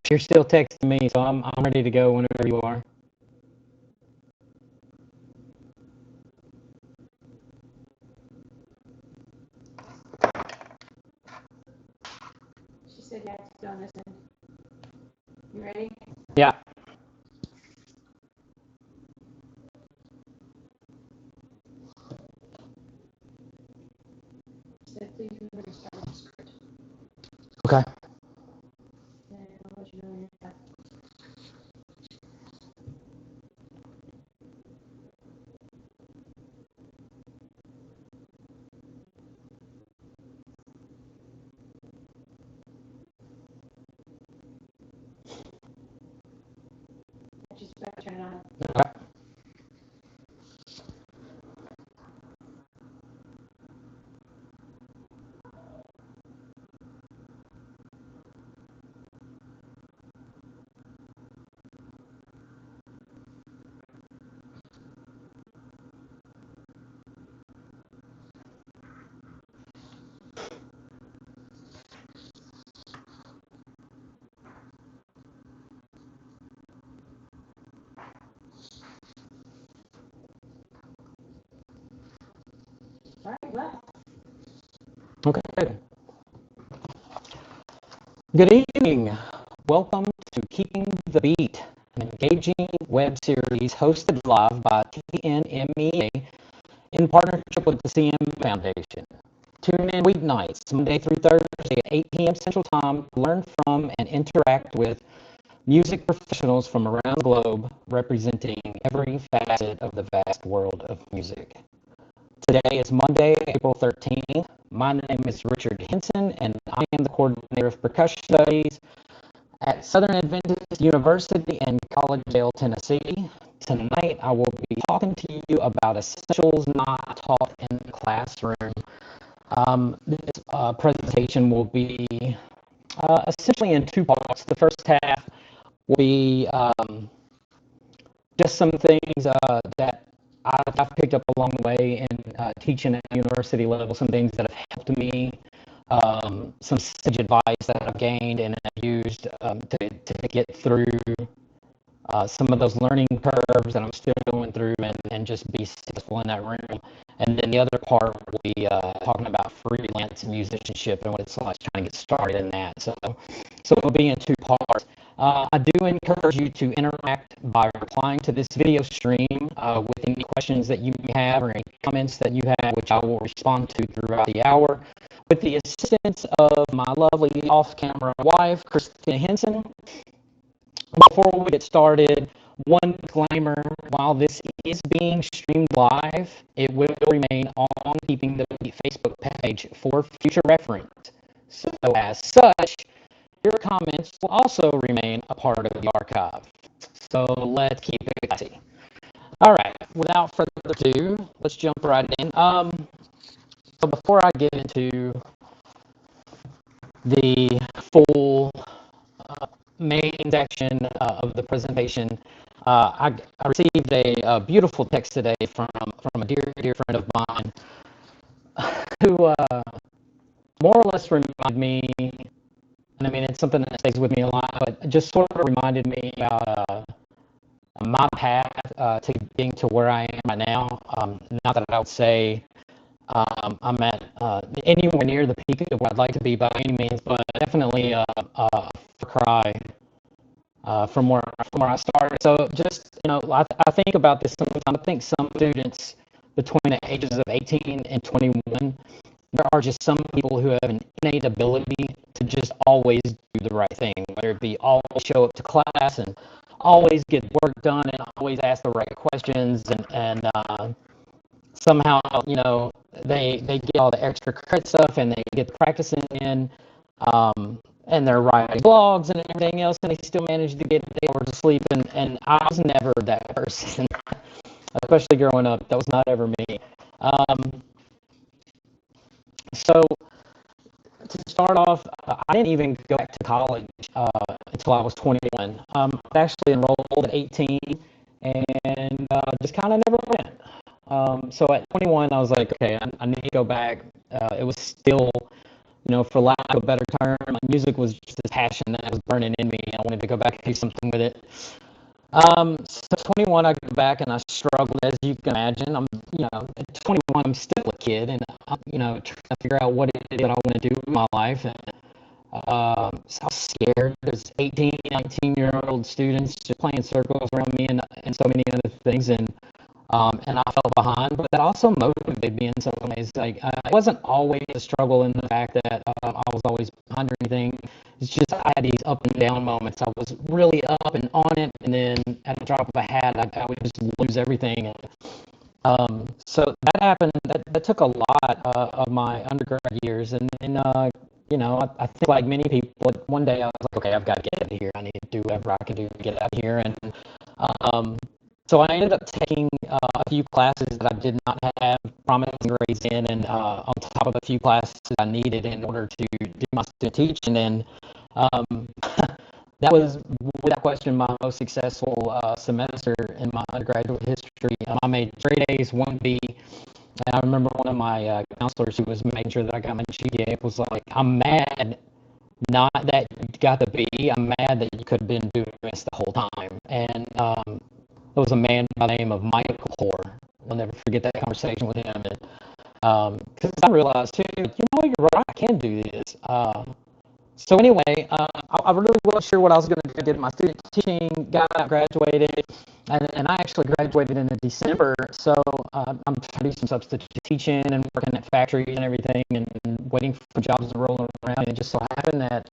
You're still texting me, so I'm ready to go whenever you are. She said you have to go on this end. You ready? Yeah. She said please remember to start with the script. Okay. And I'll let you know when you're done. She's about to turn it on. Okay. All right, well. Okay. Good evening. Welcome to Keeping the Beat, an engaging web series hosted live by TNMEA in partnership with the CM Foundation. Tune in weeknights, Monday through Thursday at 8 p.m. Central Time to learn from and interact with music professionals from around the globe representing every facet of the vast world of music. Today is Monday, April 13th. My name is Richard Henson, and I am the coordinator of percussion studies at Southern Adventist University in Collegedale, Tennessee. Tonight, I will be talking to you about essentials not taught in the classroom. This presentation will be essentially in two parts. The first half will be just some things that I've picked up along the way in teaching at university level, some things that have helped me, some sage advice that I've gained and I've used to get through some of those learning curves that I'm still going through and just be successful in that room. And then the other part will be talking about freelance musicianship and what it's like trying to get started in that. So it'll be in two parts. I do encourage you to interact by replying to this video stream with any questions that you have or any comments that you have, which I will respond to throughout the hour. With the assistance of my lovely off-camera wife, Christina Henson. Before we get started, one disclaimer: while this is being streamed live, it will remain on Keeping the Beat Facebook page for future reference. So as such, your comments will also remain a part of the archive. So let's keep it classy. All right, without further ado, let's jump right in. So before I get into the full main section of the presentation, I received a beautiful text today from a dear friend of mine who more or less reminded me, and I mean it's something that stays with me a lot, but just sort of reminded me about my path to getting to where I am right now. Not that I would say I'm at anywhere near the peak of where I'd like to be by any means, but definitely a far cry from where I started. So just, I think about this sometimes. I think some students between the ages of 18 and 21, there are just some people who have an innate ability to just always do the right thing, whether it be always show up to class and always get work done and always ask the right questions and somehow, they get all the extra credit stuff and they get the practicing in. And they're writing blogs and everything else, and they still manage to get 8 hours of sleep. And I was never that person, especially growing up. That was not ever me. So to start off, I didn't even go back to college until I was 21. I actually enrolled at 18 and just kind of never went. So at 21, I was like, okay, I need to go back. It was still for lack of a better term, like music was just this passion that was burning in me. I wanted to go back and do something with it. So 21, I go back and I struggled, as you can imagine. At 21, I'm still a kid, and I'm, trying to figure out what it is that I want to do with my life. And so I was scared. There's 18, 19-year-old students just playing circles around me and so many other things, and I fell behind. But that also motivated me in some ways. Like it wasn't always a struggle in the fact that I was always behind or anything. It's just I had these up and down moments. I was really up and on it, and then at the drop of a hat, I would just lose everything. So that happened. That took a lot of my undergrad years, and then I think like many people, one day I was like, okay, I've got to get out of here. I need to do whatever I can do to get out of here. And um, so I ended up taking a few classes that I did not have promising grades in, and on top of a few classes I needed in order to do my student teaching. And um, that was, without question, my most successful semester in my undergraduate history. I made straight A's, 1B, and I remember one of my counselors who was making sure that I got my GPA was like, I'm mad not that you got the B, I'm mad that you could have been doing this the whole time. And there was a man by the name of Michael Hoare. I'll never forget that conversation with him. And because I realized too, you're right, I can do this. So anyway, I really wasn't sure what I was going to do. I did my student teaching, got out, graduated, and I actually graduated in December. So I'm trying to do some substitute teaching and working at factories and everything, and waiting for jobs to roll around. And it just so happened that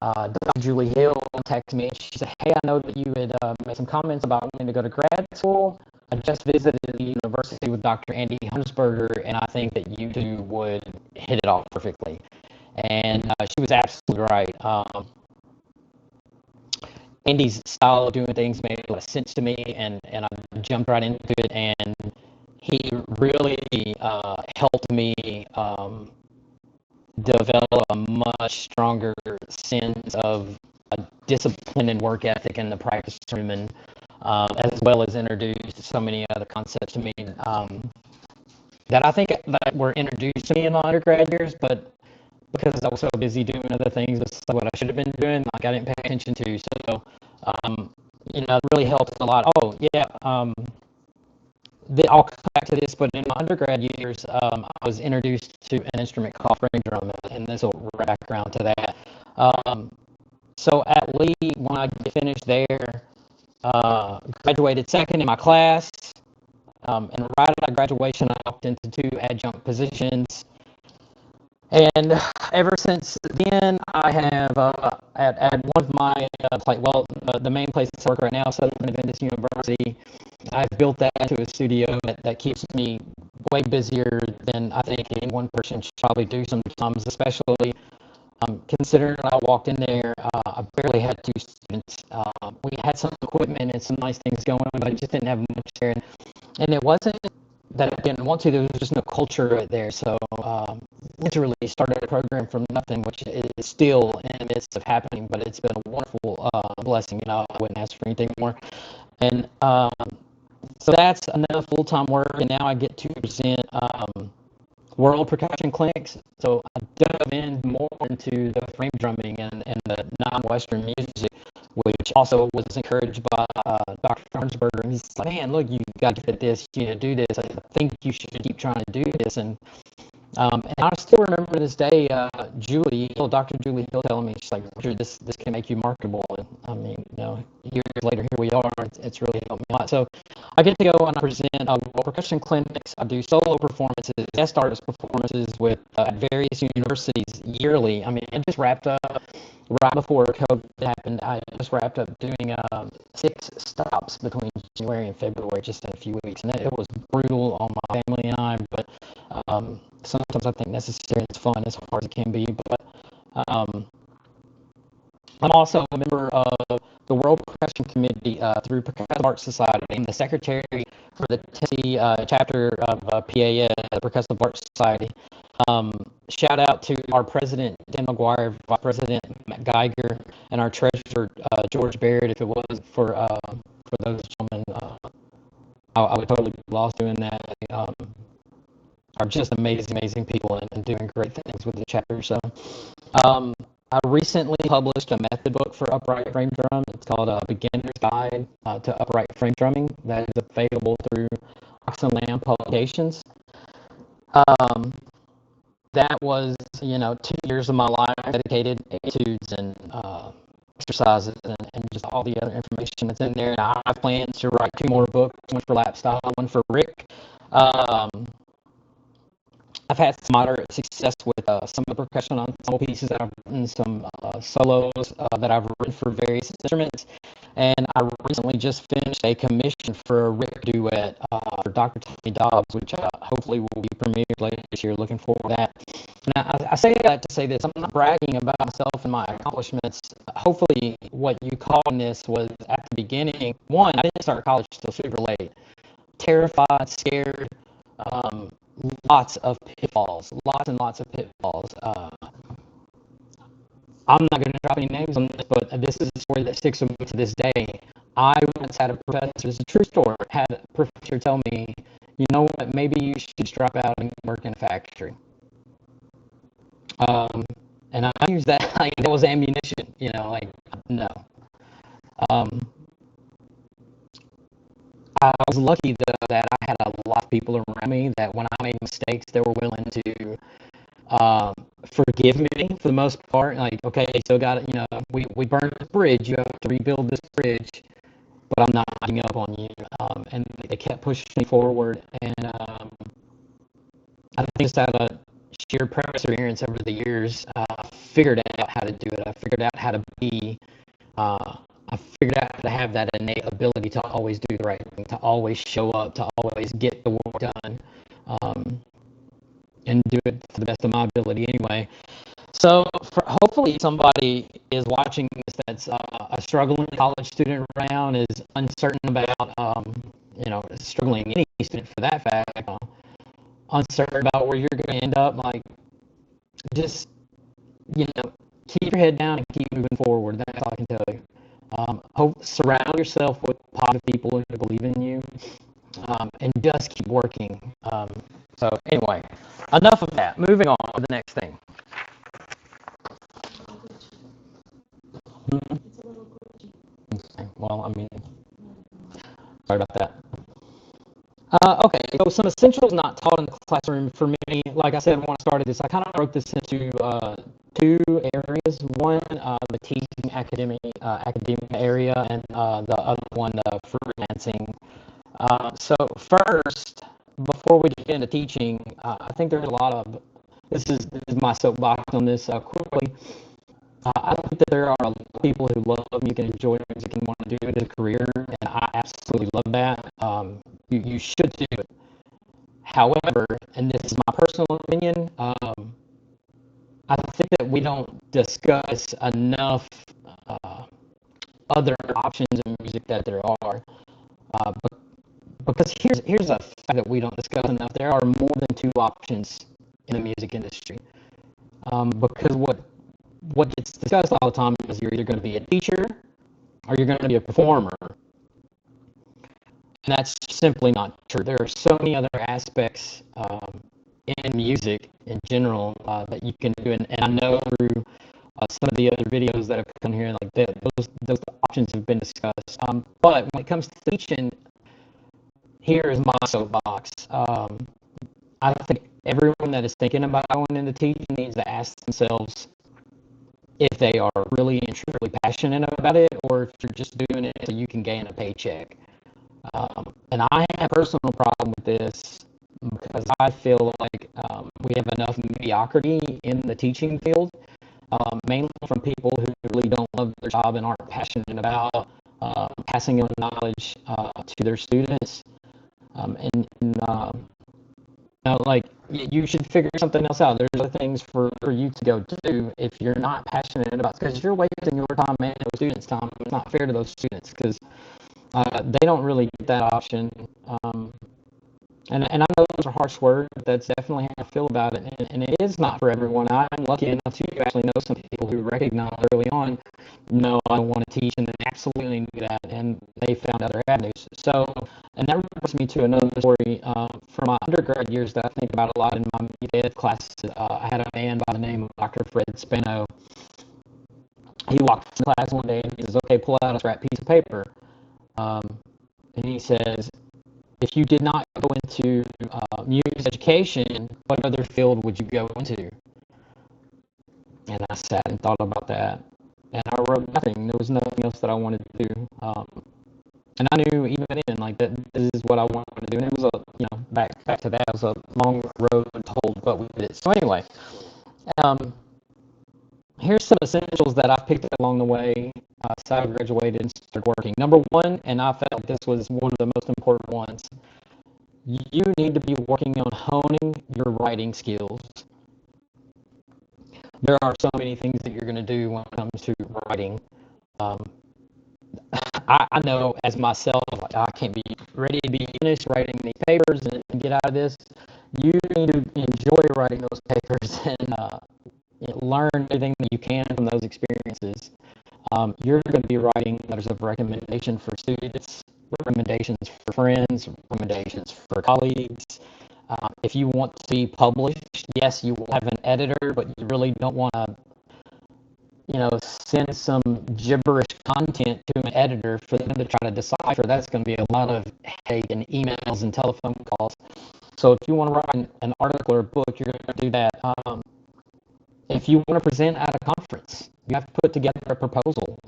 Dr. Julie Hill texted me, and she said, "Hey, I know that you had made some comments about wanting to go to grad school. I just visited the university with Dr. Andy Hunsberger, and I think that you two would hit it off perfectly." And she was absolutely right. Andy's style of doing things made a lot of sense to me, and I jumped right into it. And he really helped me develop a much stronger sense of a discipline and work ethic in the practice room, and as well as introduced so many other concepts to me that I think that were introduced to me in my undergrad years, but because I was so busy doing other things, that's what I should have been doing, like I didn't pay attention to. So, it really helped a lot. Oh, yeah. I'll come back to this, but in my undergrad years, I was introduced to an instrument called frame drum, and there's a background to that. So at Lee, when I finished there, graduated second in my class, and right after graduation, I walked into 2 adjunct positions. And ever since then, I have at one of my the main place I work right now, Southern Adventist University. I've built that into a studio that keeps me way busier than I think any one person should probably do sometimes, especially considering I walked in there, I barely had 2 students. We had some equipment and some nice things going, but I just didn't have much there. And it wasn't that I didn't want to, there was just no culture right there. So literally started a program from nothing, which is still in the midst of happening, but it's been a wonderful blessing. I wouldn't ask for anything more. And so that's enough full-time work, and now I get to present World Percussion Clinics. So I dove in more into the frame drumming and the non-Western music, which also was encouraged by Dr. Farnsberger. And he's like, man, look, you got to get at this, you need to do this. I think you should keep trying to do this. And I still remember to this day, Dr. Julie Hill telling me, she's like, Richard, this can make you marketable. And I mean, years later, here we are. It's really helped me a lot. So I get to go and I present percussion clinics. I do solo performances, guest artist performances with at various universities yearly. I mean, I just wrapped up right before COVID happened. I just wrapped up doing 6 stops between January and February, just in a few weeks, and it was brutal on my family and I. But sometimes I think necessary. It's fun as hard as it can be. But I'm also a member of the World Percussion Committee through Percussive Arts Society. I'm the secretary for the Tennessee chapter of PAS, the Percussive Arts Society. Shout out to our president, Dan McGuire, vice president, Matt Geiger, and our treasurer, George Barrett. If it wasn't for those gentlemen, I would totally be lost doing that. are just amazing people and doing great things with the chapter. So I recently published a method book for upright frame drum. It's called a Beginner's Guide to Upright Frame Drumming. That is available through Ox and Lamb Publications. That was, 2 years of my life dedicated to etudes and exercises and just all the other information that's in there. And I have plans to write 2 more books, one for lap style, one for Rick. I've had some moderate success with some of the percussion ensemble pieces that I've written, some solos that I've written for various instruments, and I recently just finished a commission for a Rick duet for Dr. Tommy Dobbs, which hopefully will be premiered later this year. Looking forward to that. Now, I say that to say this. I'm not bragging about myself and my accomplishments. Hopefully, what you call this was at the beginning. One, I didn't start college till super late. Terrified, scared, lots of pitfalls, lots and lots of pitfalls. I'm not going to drop any names on this, but this is a story that sticks with me to this day. I once had a professor, it's a true story, had a professor tell me, you know what, maybe you should just drop out and work in a factory. And I used that, like, that was ammunition, no. I was lucky, though, that I had a lot of people around me that when I made mistakes, they were willing to forgive me for the most part. Like, okay, so got it, we burned this bridge, you have to rebuild this bridge, but I'm not giving up on you. And they kept pushing me forward, and I think just out of sheer perseverance over the years, I figured out how to do it. I figured out how to be. I figured out how to have that innate ability to always do the right thing, to always show up, to always get the work done, and do it to the best of my ability anyway. So hopefully somebody is watching this that's a struggling college student right now and is uncertain about, struggling any student for that fact, uncertain about where you're going to end up. Like, just, keep your head down and keep moving forward. That's all I can tell you. Surround yourself with positive people who believe in you, and just keep working. So anyway, enough of that. Moving on to the next thing. It's a little glitchy. Well, sorry about that. Okay, so some essentials not taught in the classroom for me. Like I said when I started this, I kind of broke this into 2 areas. One, the teaching academia area, and the other one, freelancing. So first, before we get into teaching, I think there's a lot of, this is my soapbox on this quickly. I think that there are a lot of people who love music and enjoy music and want to do it as a career, and I absolutely love that. You should do it. However, and this is my personal opinion, I think that we don't discuss enough other options in music that there are. Because here's a fact that we don't discuss enough. There are more than 2 options in the music industry. Because what gets discussed all the time is you're either going to be a teacher or you're going to be a performer. And that's simply not true. There are so many other aspects in music in general that you can do. And I know through some of the other videos that have come here, like those options have been discussed. But when it comes to teaching, here is my soapbox. I think everyone that is thinking about going into teaching needs to ask themselves if they are really and truly passionate about it, or if you're just doing it so you can gain a paycheck. And I have a personal problem with this because I feel like we have enough mediocrity in the teaching field, mainly from people who really don't love their job and aren't passionate about passing on knowledge to their students. You should figure something else out. There's other things for you to go do if you're not passionate about, because you're wasting your time and those students' time. It's not fair to those students because they don't really get that option. And I know those are harsh words. That's definitely how I feel about it. And it is not for everyone. I'm lucky enough to actually know some people who recognize early on, no, I don't want to teach, and they absolutely knew that, and they found other avenues. So, and that brings me to another story from my undergrad years that I think about a lot in my ed classes. I had a man by the name of Dr. Fred Spano. He walked in class one day and he says, "Okay, pull out a scrap piece of paper." And he says, if you did not go into music education, what other field would you go into? And I sat and thought about that. And I wrote nothing. There was nothing else that I wanted to do. And I knew even then, like, that this is what I wanted to do. And it was back to that, it was a long road told, but we did it. So anyway, um, here's some essentials that I've picked up along the way since I graduated and started working. Number one, and I felt this was one of the most important ones, you need to be working on honing your writing skills. There are so many things that you're going to do when it comes to writing. Um, I know as myself, like, I can't be ready to be finished writing these papers and get out of this. You need to enjoy writing those papers and learn everything that you can from those experiences. You're going to be writing letters of recommendation for students, recommendations for friends, recommendations for colleagues. If you want to be published, yes, you will have an editor, but you really don't want to, send some gibberish content to an editor for them to try to decipher. That's going to be a lot of headache and emails and telephone calls. So if you want to write an article or a book, you're going to do that. If you want to present at a conference, you have to put together a proposal.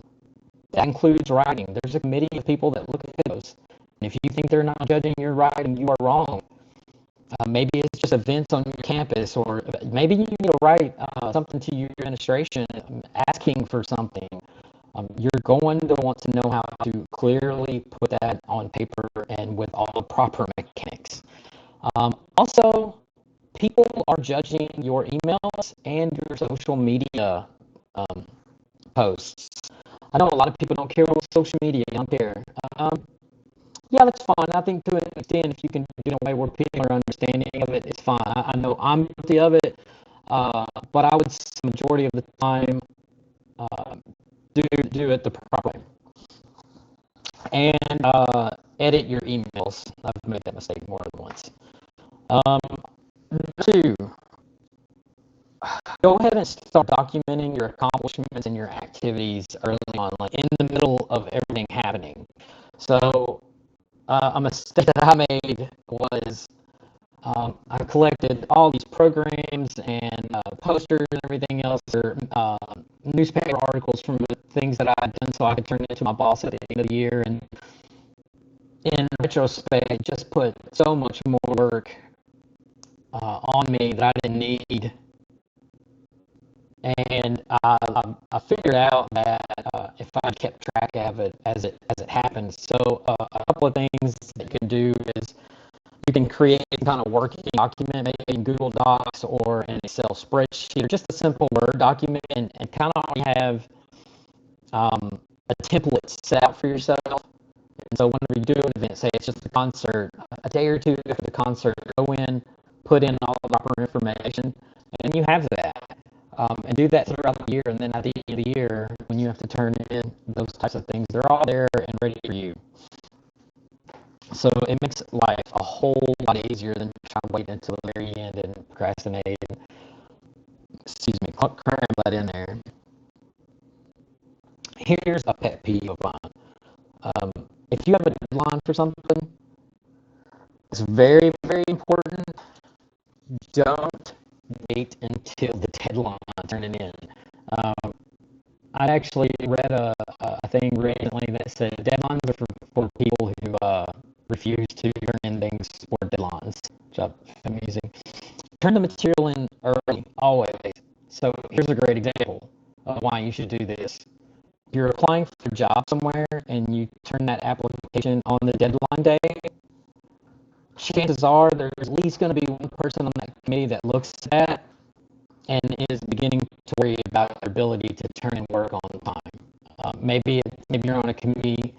That includes writing. There's a committee of people that look at those. And if you think they're not judging your writing, you are wrong. Maybe it's just events on your campus, or maybe you need to write something to your administration asking for something. You're going to want to know how to clearly put that on paper and with all the proper mechanics. Also, people are judging your emails and your social media posts. I know a lot of people don't care about social media. They don't care. Yeah, that's fine. I think to an extent, if you can do it in a way where people are understanding of it, it's fine. I know I'm guilty of it, but I would say the majority of the time uh, do it the proper way. And edit your emails. I've made that mistake more than once. Um, Two, go ahead and start documenting your accomplishments and your activities early on, like in the middle of everything happening. So a mistake that I made was I collected all these programs and posters and everything else, or newspaper articles from the things that I had done so I could turn it to my boss at the end of the year. And in retrospect, I just put so much more work on me that I didn't need. And I figured out that if I kept track of it as it happened. So a couple of things that you can do is you can create a kind of working document, maybe in Google Docs or an Excel spreadsheet, or just a simple Word document, and kind of have a template set out for yourself. And so whenever you do an event, say it's just a concert, a day or two after the concert, go in, put in all the proper information, and you have that. And do that throughout the year, and then at the end of the year, when you have to turn in those types of things, they're all there and ready for you. So it makes life a whole lot easier than trying to wait until the very end and procrastinate and, cram that in there. Here's a pet peeve of mine. If you have a deadline for something, it's very, very important. Don't wait until the deadline to turn it in. I actually read a thing recently that said deadlines are for people who refuse to turn in things for deadlines, which I'm amusing. Turn the material in early, always. So here's a great example of why you should do this. If you're applying for a job somewhere and you turn that application on the deadline day, chances are there's at least going to be one person on that committee that looks at that and is beginning to worry about their ability to turn in work on time. Maybe you're on a committee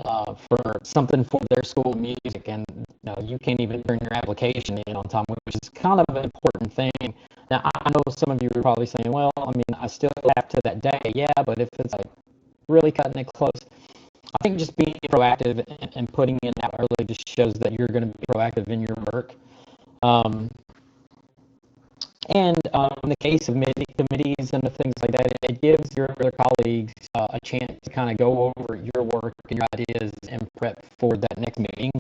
for something for their school of music, and you can't even turn your application in on time, which is kind of an important thing. Now, I know some of you are probably saying, well, I mean, I still have to that day. Yeah, but if it's like really cutting it close, I think just being proactive and putting it out early just shows that you're going to be proactive in your work. And in the case of committees and things like that, it gives your other colleagues a chance to kind of go over your work and your ideas and prep for that next meeting.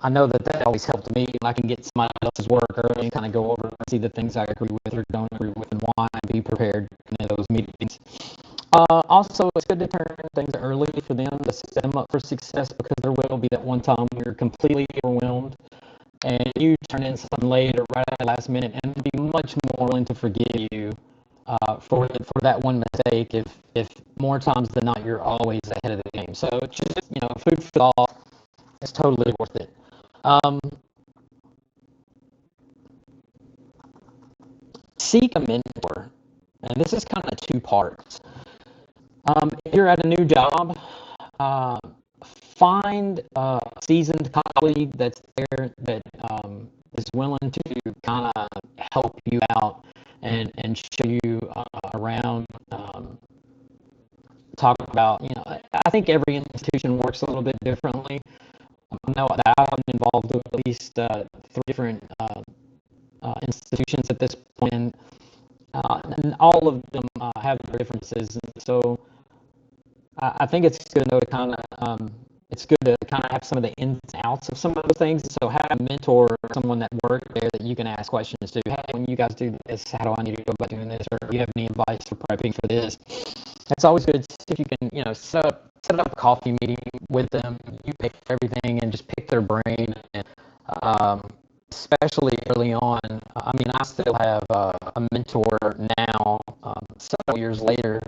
I know that always helped me. I can get somebody else's work early and kind of go over and see the things I agree with or don't agree with and why, and be prepared in those meetings. Also, it's good to turn things early for them to set them up for success, because there will be that one time when you're completely overwhelmed and you turn in something late or right at the last minute, and be much more willing to forgive you for that one mistake if more times than not you're always ahead of the game. So it's just, food for thought. It's totally worth it. Seek a mentor, and this is kind of two parts. If you're at a new job, find a seasoned colleague that's there that is willing to kind of help you out and show you around. Talk about, I think every institution works a little bit differently. I know that I'm involved with at least 3 different institutions at this point, and all of them have their differences. And so I think it's good to kind of have some of the ins and outs of some of those things. So have a mentor or someone that worked there that you can ask questions to. Hey, when you guys do this, how do I need to go about doing this? Or do you have any advice for prepping for this? It's always good if you can, set up a coffee meeting with them. You pick everything and just pick their brain. And especially early on, I mean, I still have a mentor now, several years later.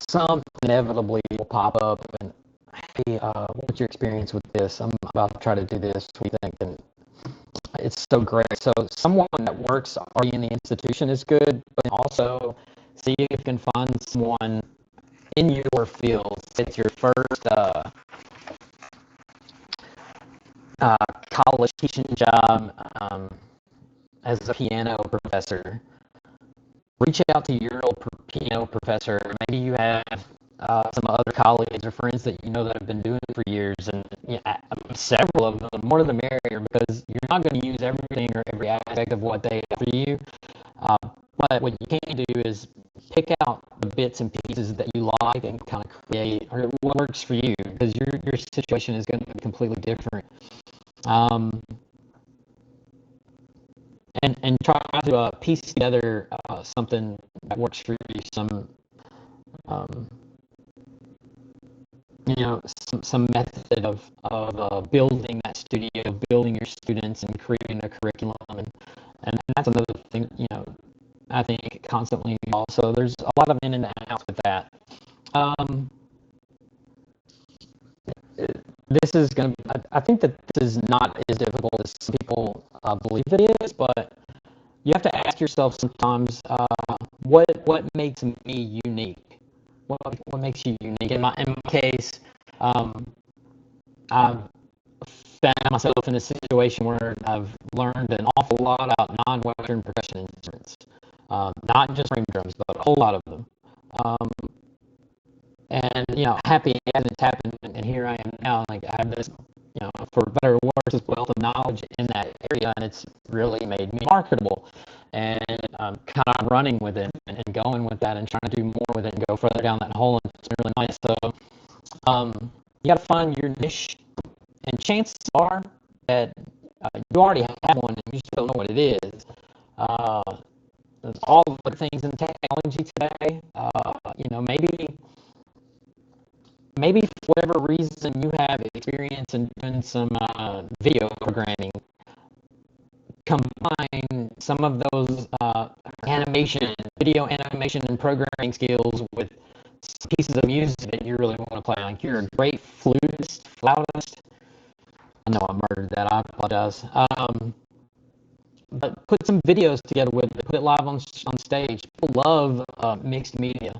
Some inevitably will pop up and, hey, what's your experience with this? I'm about to try to do this. What do you think? And it's so great. So someone that works already in the institution is good, but also see if you can find someone in your field. It's your first college teaching job as a piano professor. Reach out to your old piano professor. Maybe you have some other colleagues or friends that that have been doing it for years, and several of them, the more the merrier, because you're not going to use everything or every aspect of what they offer you. But what you can do is pick out the bits and pieces that you like and kind of create, or what works for you, because your situation is going to be completely different. And try to piece together something that works for you. Some method of building that studio, building your students, and creating a curriculum, and that's another thing. I think constantly. Also, there's a lot of in and outs with that. This is going to. I think that this is not as difficult as some people believe it is, but you have to ask yourself sometimes, what makes me unique? What makes you unique? In my case, I've found myself in a situation where I've learned an awful lot about non-Western percussion instruments, not just frame drums, but a whole lot of them. And happy as it's happened, and here I am now. Like, I have this, for better or worse, this wealth of knowledge in that area, and it's really made me marketable. And I'm kind of running with it and going with that and trying to do more with it and go further down that hole. And it's really nice. So you got to find your niche, and chances are that you already have one and you just don't know what it is. There's all the things in technology today. Maybe for whatever reason you have experience in doing some video programming. Combine some of those video animation and programming skills with some pieces of music that you really want to play. Like, you're a great flautist. I know I murdered that. I apologize. But put some videos together with it. Put it live on stage. People love mixed media.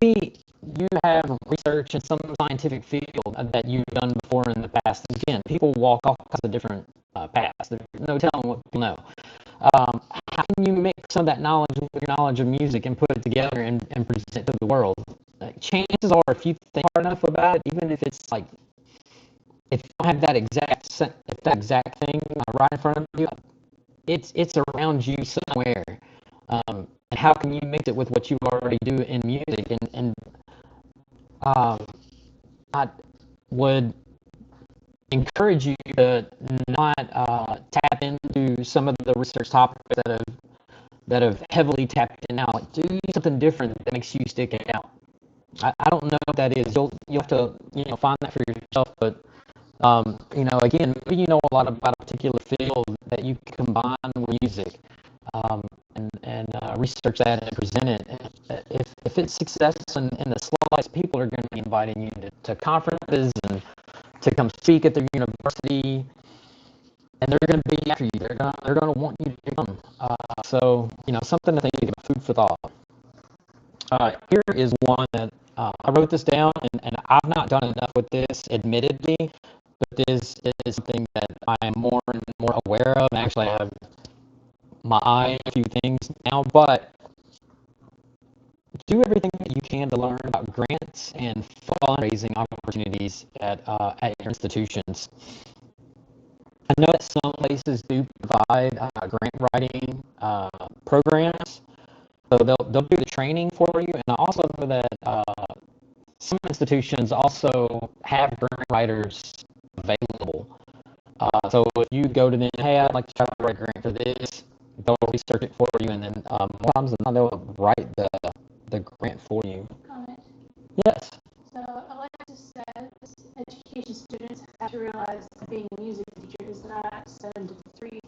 Maybe you have research in some scientific field that you've done before in the past. Again, people walk all kinds of different paths. There's no telling what people know. How can you mix some of that knowledge with your knowledge of music and put it together and present it to the world? Like, chances are, if you think hard enough about it, even if it's like, if you don't have if that exact thing right in front of you, it's around you somewhere. And how can you mix it with what you already do in music? And um, I would encourage you to not tap into some of the research topics that have heavily tapped in now. Like, do something different that makes you stick out. I don't know what that is. You'll have to find that for yourself. But again, maybe you know a lot about a particular field that you can combine with music, and research that and present it. And if it's successful in the slightest, people are going to be inviting you to conferences and to come speak at their university, and they're going to be after you. They're going to want you to come. So something to think about, food for thought. Here is one that I wrote this down, and I've not done enough with this, admittedly, but this is something that I am more and more aware of. Actually, I have my eye on a few things now, but do everything that you can to learn about grants and fundraising opportunities at your institutions. I know that some places do provide grant writing programs, so they'll do the training for you, and I also know that some institutions also have grant writers available. So if you go to them, hey, I'd like to try to write a grant for this, they'll research it for you, and then more times than not, they'll write the grant for you. Comment. Yes. So Alexis says education students have to realize that being a music teacher is not 7 to 3.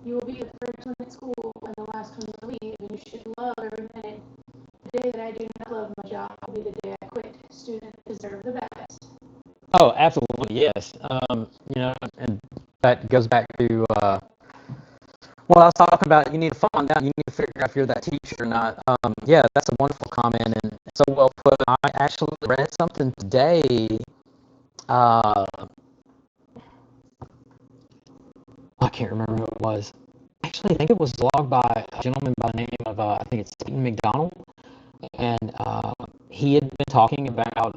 You will be the first one at school and the last one to leave, and you should love every minute. The day that I do not love my job will be the day I quit. Students deserve the best. Oh, absolutely, yes. And that goes back to what I was talking about. You need to find out. You need to figure out if you're that teacher or not. Yeah, that's a wonderful comment and so well put. I actually read something today. I can't remember who it was. Actually, I think it was logged by a gentleman by the name of I think it's Stephen McDonald, and he had been talking about.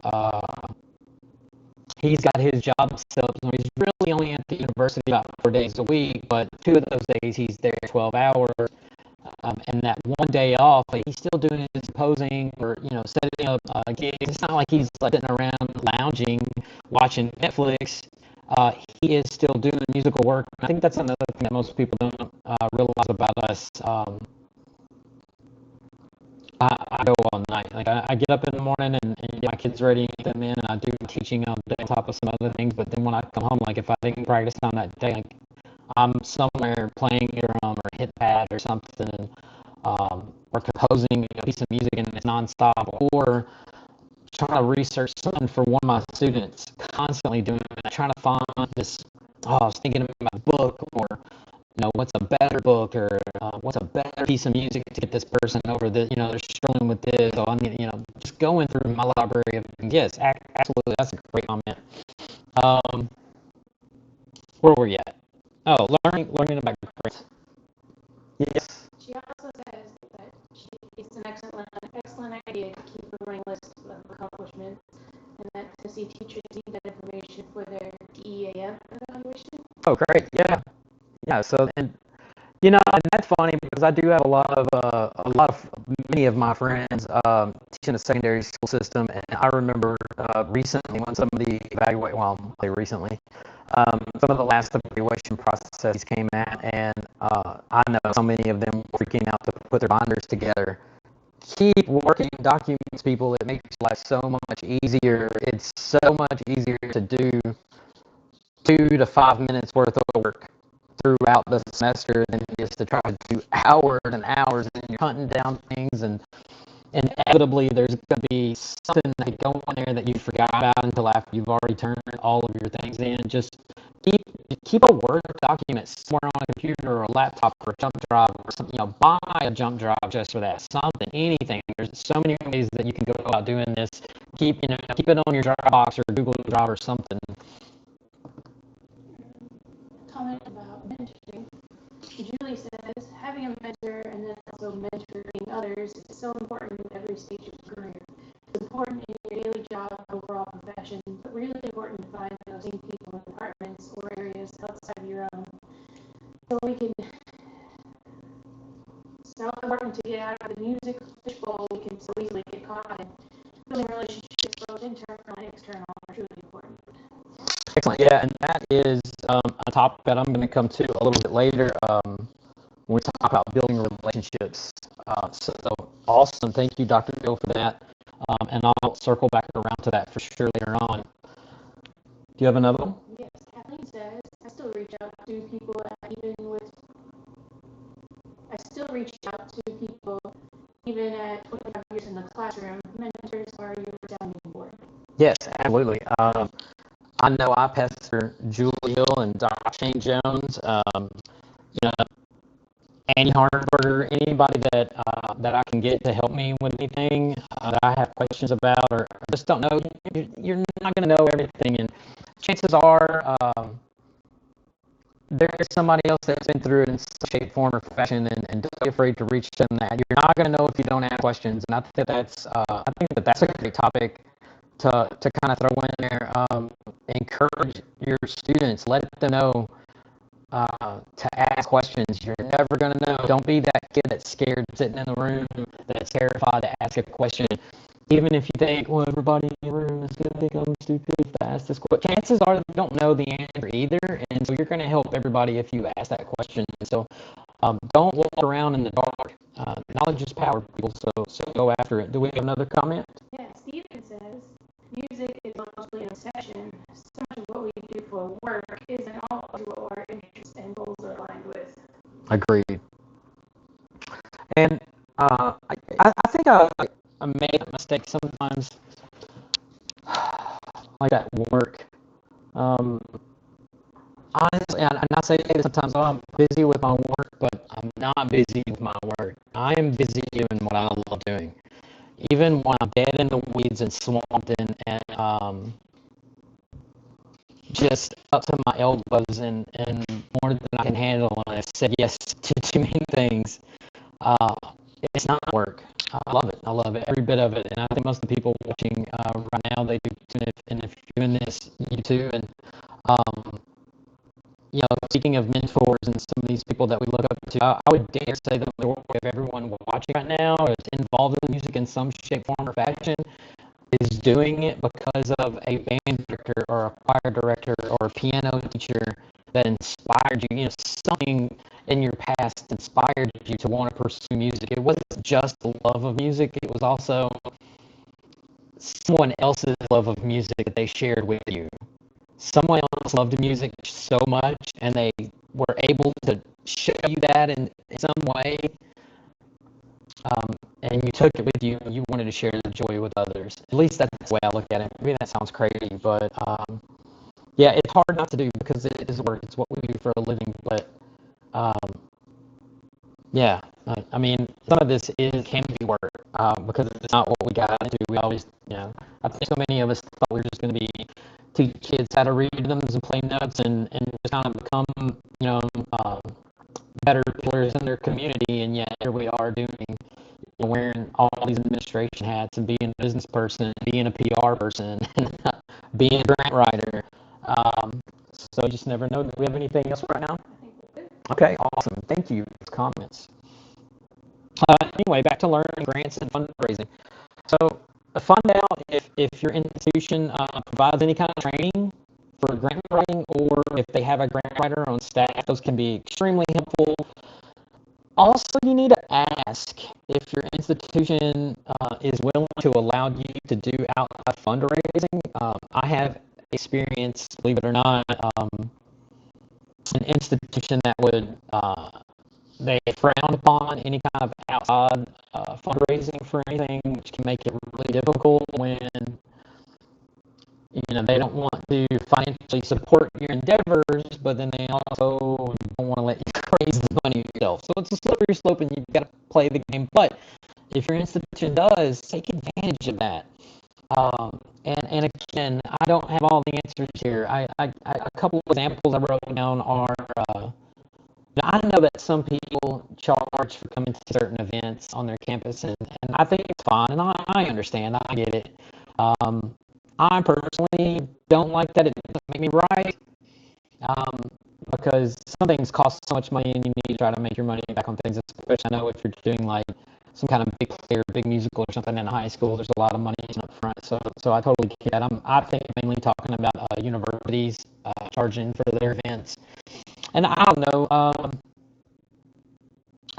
He's got his job set up, so he's really only at the university about 4 days a week, but 2 of those days he's there 12 hours, and that one day off, like, he's still doing his posing or, setting up gigs. It's not like he's like sitting around lounging, watching Netflix. He is still doing musical work. I think that's another thing that most people don't realize about us. I go all night. Like, I get up in the morning and get my kids ready and get them in, and I do teaching on top of some other things. But then when I come home, like, if I didn't practice on that day, like, I'm somewhere playing a drum or hit pad or something, or composing a piece of music and it's nonstop, or trying to research something for one of my students. Constantly doing that, trying to find this. Oh, I was thinking about my book, or what's a better book, or what's a better piece of music to get this person over the, they're struggling with this. So I need, just going through my library of, yes, absolutely, that's a great comment. Where were you at? Oh, learning about grades. Yes. She also says that it's an excellent idea to keep a running list of accomplishments, and that Tennessee teachers need that information for their DEAF evaluation. Oh, great. Yeah. Yeah. So, and that's funny because I do have many of my friends teaching a secondary school system, and I remember recently when some of the some of the last evaluation processes came out, and I know so many of them were freaking out to put their binders together. Keep working documents, people. It makes life so much easier. It's so much easier to do 2 to 5 minutes worth of work throughout the semester than it is to try to do hours and hours, and you're hunting down things, and inevitably there's going to be something that could go on there that you forgot about until after you've already turned all of your things in. Just keep a Word document somewhere on a computer or a laptop or a jump drive or something. Buy a jump drive just for that. Something, anything. There's so many ways that you can go about doing this. Keep it on your Dropbox or Google Drive or something. Comment about mentoring. Julie says, having a mentor and then also mentoring others is so important at every stage of your career. It's important in your daily job, overall profession, but really important to find those same people in departments or areas outside of your own. So important to get out of the music fishbowl, we can so easily get caught in. Building relationships, both internal and external, are truly important. Excellent. Yeah, and that is a topic that I'm going to come to a little bit later when we talk about building relationships. So awesome. Thank you, Dr. Bill, for that. And I'll circle back around to that for sure later on. Do you have another one? Yes. Kathleen says, I still reach out to people even at 25 years in the classroom. Mentors are your sounding board. Yes, absolutely. I know I pastor Julie Hill and Dr. Shane Jones. Annie Harnberger, anybody that I can get to help me with anything that I have questions about or just don't know, you're not going to know everything. And chances are there's somebody else that's been through it in some shape, form, or fashion, and don't be afraid to reach them. That you're not going to know if you don't ask questions. And I think that's a great topic to kind of throw in there. Encourage your students. Let them know to ask questions. You're never going to know. Don't be that kid that's scared sitting in the room, that's terrified to ask a question. Even if you think, well, everybody in the room is going to think I'm stupid if I ask this question. Chances are they don't know the answer either, and so you're going to help everybody if you ask that question. So don't walk around in the dark. Knowledge is power, people, so go after it. Do we have another comment? Yeah, Stephen says, music is mostly an obsession. So much of what we do for work isn't always what our interests and goals are aligned with. Agreed. And I think I made a mistake sometimes, like at work. Honestly, and I say sometimes, oh, I'm busy with my work, but I'm not busy with my work. I am busy doing what I love doing. Even when I'm dead in the weeds and swamped and just up to my elbows and more than I can handle, and I've said yes to too many things. It's not work. I love it. I love it, every bit of it. And I think most of the people watching right now, they do too. And if you're doing this, you too. And speaking of mentors and some of these people that we look up to, I would dare say the majority of everyone watching right now is involved in music in some shape, form, or fashion is doing it because of a band director or a choir director or a piano teacher that inspired you. Something in your past inspired you to want to pursue music. It wasn't just the love of music. It was also someone else's love of music that they shared with you. Someone else loved music so much, and they were able to show you that in some way, and you took it with you, and you wanted to share the joy with others. At least that's the way I look at it. Maybe that sounds crazy, but yeah, it's hard not to do because it is work. It's what we do for a living, but yeah, I mean, some of this can be work because it's not what we got into. We always, I think so many of us thought we were just going to be teach kids how to read rhythms and play notes and just kind of become, better players in their community. And yet here we are wearing all these administration hats and being a business person, being a PR person, being a grant writer. So you just never know. Do we have anything else right now? Okay, awesome. Thank you for those comments. Anyway, back to learning grants and fundraising. So find out if your institution provides any kind of training for grant writing, or if they have a grant writer on staff. Those can be extremely helpful. Also, you need to ask if your institution is willing to allow you to do outside fundraising. I have experience, believe it or not, an institution that would they frown upon any kind of outside fundraising for anything, which can make it really difficult when They don't want to financially support your endeavors, but then they also don't want to let you raise the money yourself. So it's a slippery slope, and you've got to play the game. But if your institution does, take advantage of that. And again, I don't have all the answers here. A couple of examples I wrote down are, I know that some people charge for coming to certain events on their campus, and I think it's fine, and I understand, I get it. I personally don't like that. It doesn't make me right, because some things cost so much money, and you need to try to make your money back on things, especially I know if you're doing like some kind of big play or big musical or something in high school, there's a lot of money up front. So I totally get that. I think mainly talking about universities charging for their events. And I don't know.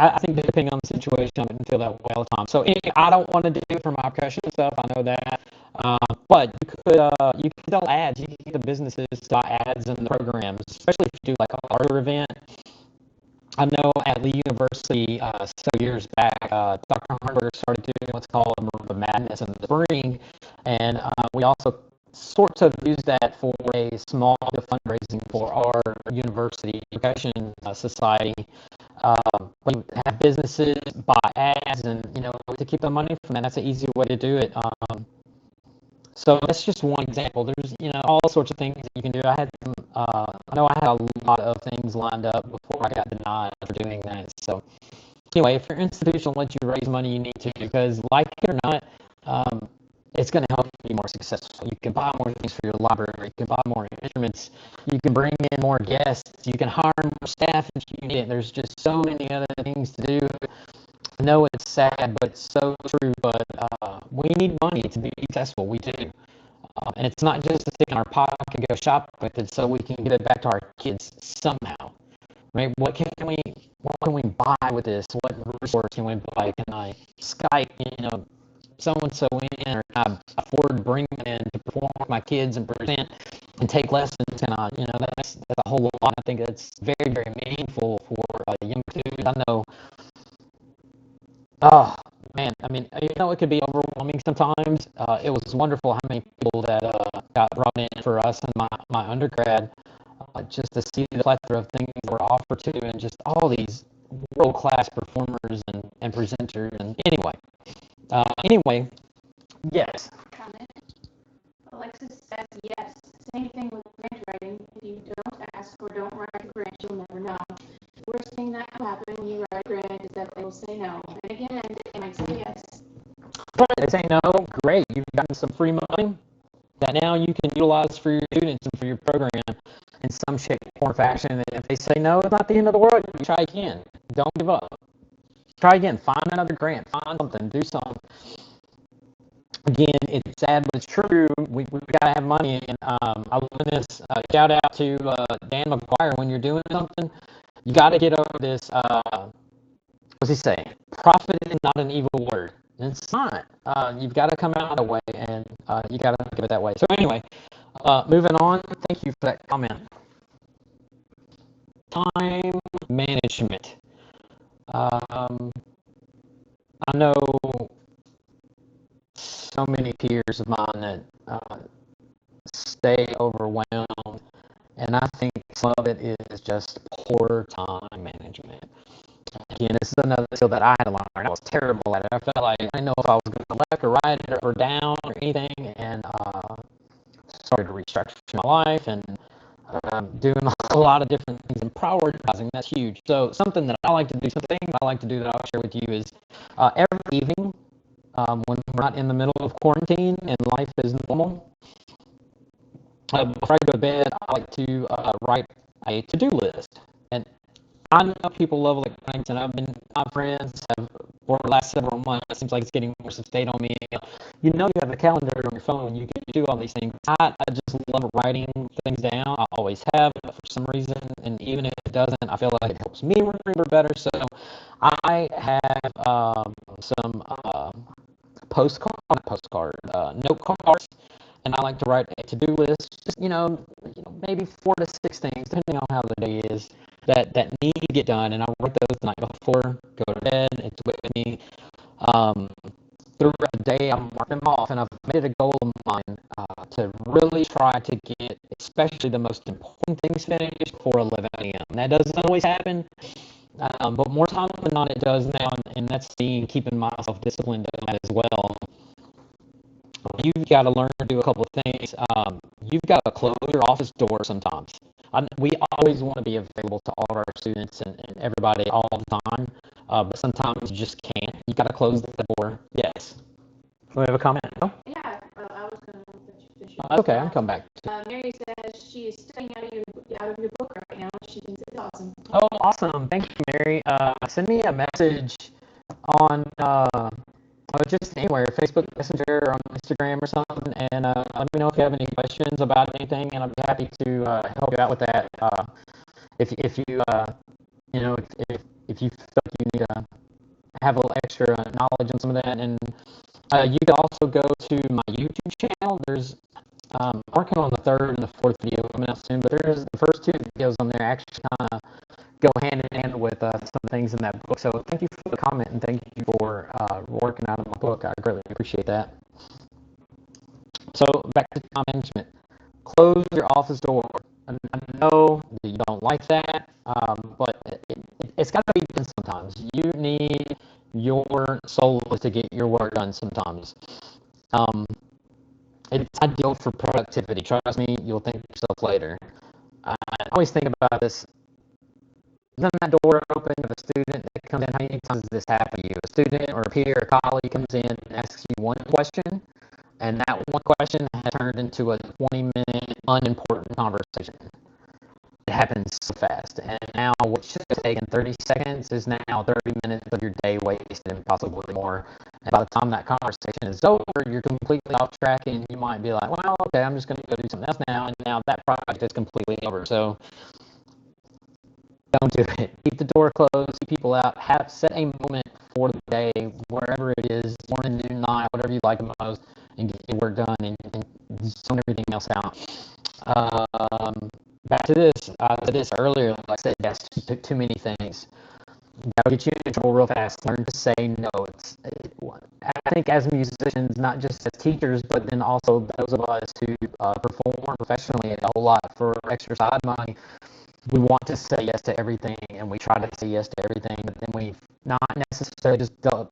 I think depending on the situation, I wouldn't feel that way all the time. So anyway, I don't want to do it for my percussion stuff. I know that. But you could sell ads. You can get the businesses to buy ads in the programs, especially if you do like a larger event. I know at Lee University, so years back, Dr. Hardenberg started doing what's called the Madness in the spring, and we also sort of use that for a small fundraising for our university percussion society. We have businesses buy ads, and to keep the money from that, that's an easy way to do it. So that's just one example. There's all sorts of things that you can do. I know I had a lot of things lined up before I got denied for doing that. So anyway, if your institution lets you raise money, you need to, because like it or not, it's going to help you be more successful. You can buy more things for your library. You can buy more instruments. You can bring in more guests. You can hire more staff if you need it. There's just so many other things to do. I know it's sad, but it's so true. But we need money to be successful. We do. And it's not just to stick in our pocket and go shop with it, so we can give it back to our kids somehow. Right? What can we buy with this? What resource can we buy? Can I Skype, so and so in, or can I afford to bring them in to perform with my kids and present and take lessons? And that's a whole lot. I think that's very, very meaningful for young students. I know. Oh man, I mean, it could be overwhelming sometimes. It was wonderful how many people that got brought in for us in my undergrad, just to see the plethora of things that were offered to, and just all these world-class performers and presenters. And anyway, yes. Comment. Alexis says yes. Same thing with grant writing. If you don't ask or don't write a grant, you'll never know. The worst thing that can happen when you write a grant is that they will say no. And again, they might say yes. They say no, great. You've gotten some free money that now you can utilize for your students and for your program in some shape, form, or fashion. And if they say no, it's not the end of the world. You try again. Don't give up. Try again. Find another grant. Find something. Do something. Again, it's sad, but it's true. We got to have money. And I love this. Shout out to Dan McGuire. When you're doing something, you got to get over this. What's he saying? Profit is not an evil word. And it's not. You've got to come out that way, and you got to think of it that way. So anyway, moving on. Thank you for that comment. Time management. I know so many peers of mine that stay overwhelmed, and I think some of it is just poor time management. Again, this is another skill that I had to learn. I was terrible at it. I felt like I didn't know if I was going to left or right or down or anything, and started to restructure my life and doing a lot of different things and prioritizing. That's huge. So something that I like to do that I'll share with you is every evening, when we're not in the middle of quarantine and life is normal, before I go to bed, I like to write a to-do list. And I know people love electronics, and my friends have, for the last several months, it seems like it's getting more stayed on me. You have a calendar on your phone, you can do all these things. I just love writing things down. I always have, for some reason, and even if it doesn't, I feel like it helps me remember better. So I have some note cards, and I like to write a to-do list, just, maybe 4 to 6 things, depending on how the day is, that need to get done, and I write those the night before, go to bed, it's with me, throughout the day, I'm marking them off, and I've made it a goal of mine to really try to get, especially the most important things finished before 11 a.m. That doesn't always happen, but more time than not, it does now, and that's me keeping myself disciplined on that as well. You've got to learn to do a couple of things. You've got to close your office door sometimes. We always want to be available to all of our students and everybody all the time, but sometimes you just can't. You got to close the door. Yes. Do we have a comment? No? Yeah, I was going to let you finish. Okay, I can come back. Mary says she is studying out of your book right now. She thinks it's awesome. Oh, awesome. Thank you, Mary. Send me a message on just anywhere, Facebook Messenger or on Instagram or something, and let me know if you have any questions about anything, and I'll be happy to help you out with that. If you you know if you feel like you need to have a little extra knowledge on some of that, and you can also go to my YouTube channel. There's I'm working on the third and the fourth video coming out soon, but there's the first two videos on there actually kind of go hand in hand with some things in that book. So thank you for the comment, and thank you for working out of my book. I greatly appreciate that. So back to time management. Close your office door. I know that you don't like that, but it's got to be done sometimes. You need your soul to get your work done sometimes. It's ideal for productivity. Trust me, you'll thank yourself later. I always think about this. Then that door open of a student that comes in. How many times does this happen to you? A student or a peer or colleague comes in and asks you one question, and that one question has turned into a 20-minute unimportant conversation. It happens so fast, and now what should have taken 30 seconds is now 30 minutes of your day wasted and possibly more. And by the time that conversation is over, you're completely off track, and you might be like, well, okay, I'm just going to go do something else now, and now that project is completely over. So don't do it. Keep the door closed, keep people out, set a moment for the day, wherever it is, morning, noon, night, whatever you like the most, and get your work done and zone everything else out. Back to this, I said this earlier, like I said, that's too many things. That'll get you in control real fast. Learn to say no. I think as musicians, not just as teachers, but then also those of us who perform professionally a whole lot for extra side money, we want to say yes to everything, and we try to say yes to everything, but then we not necessarily just double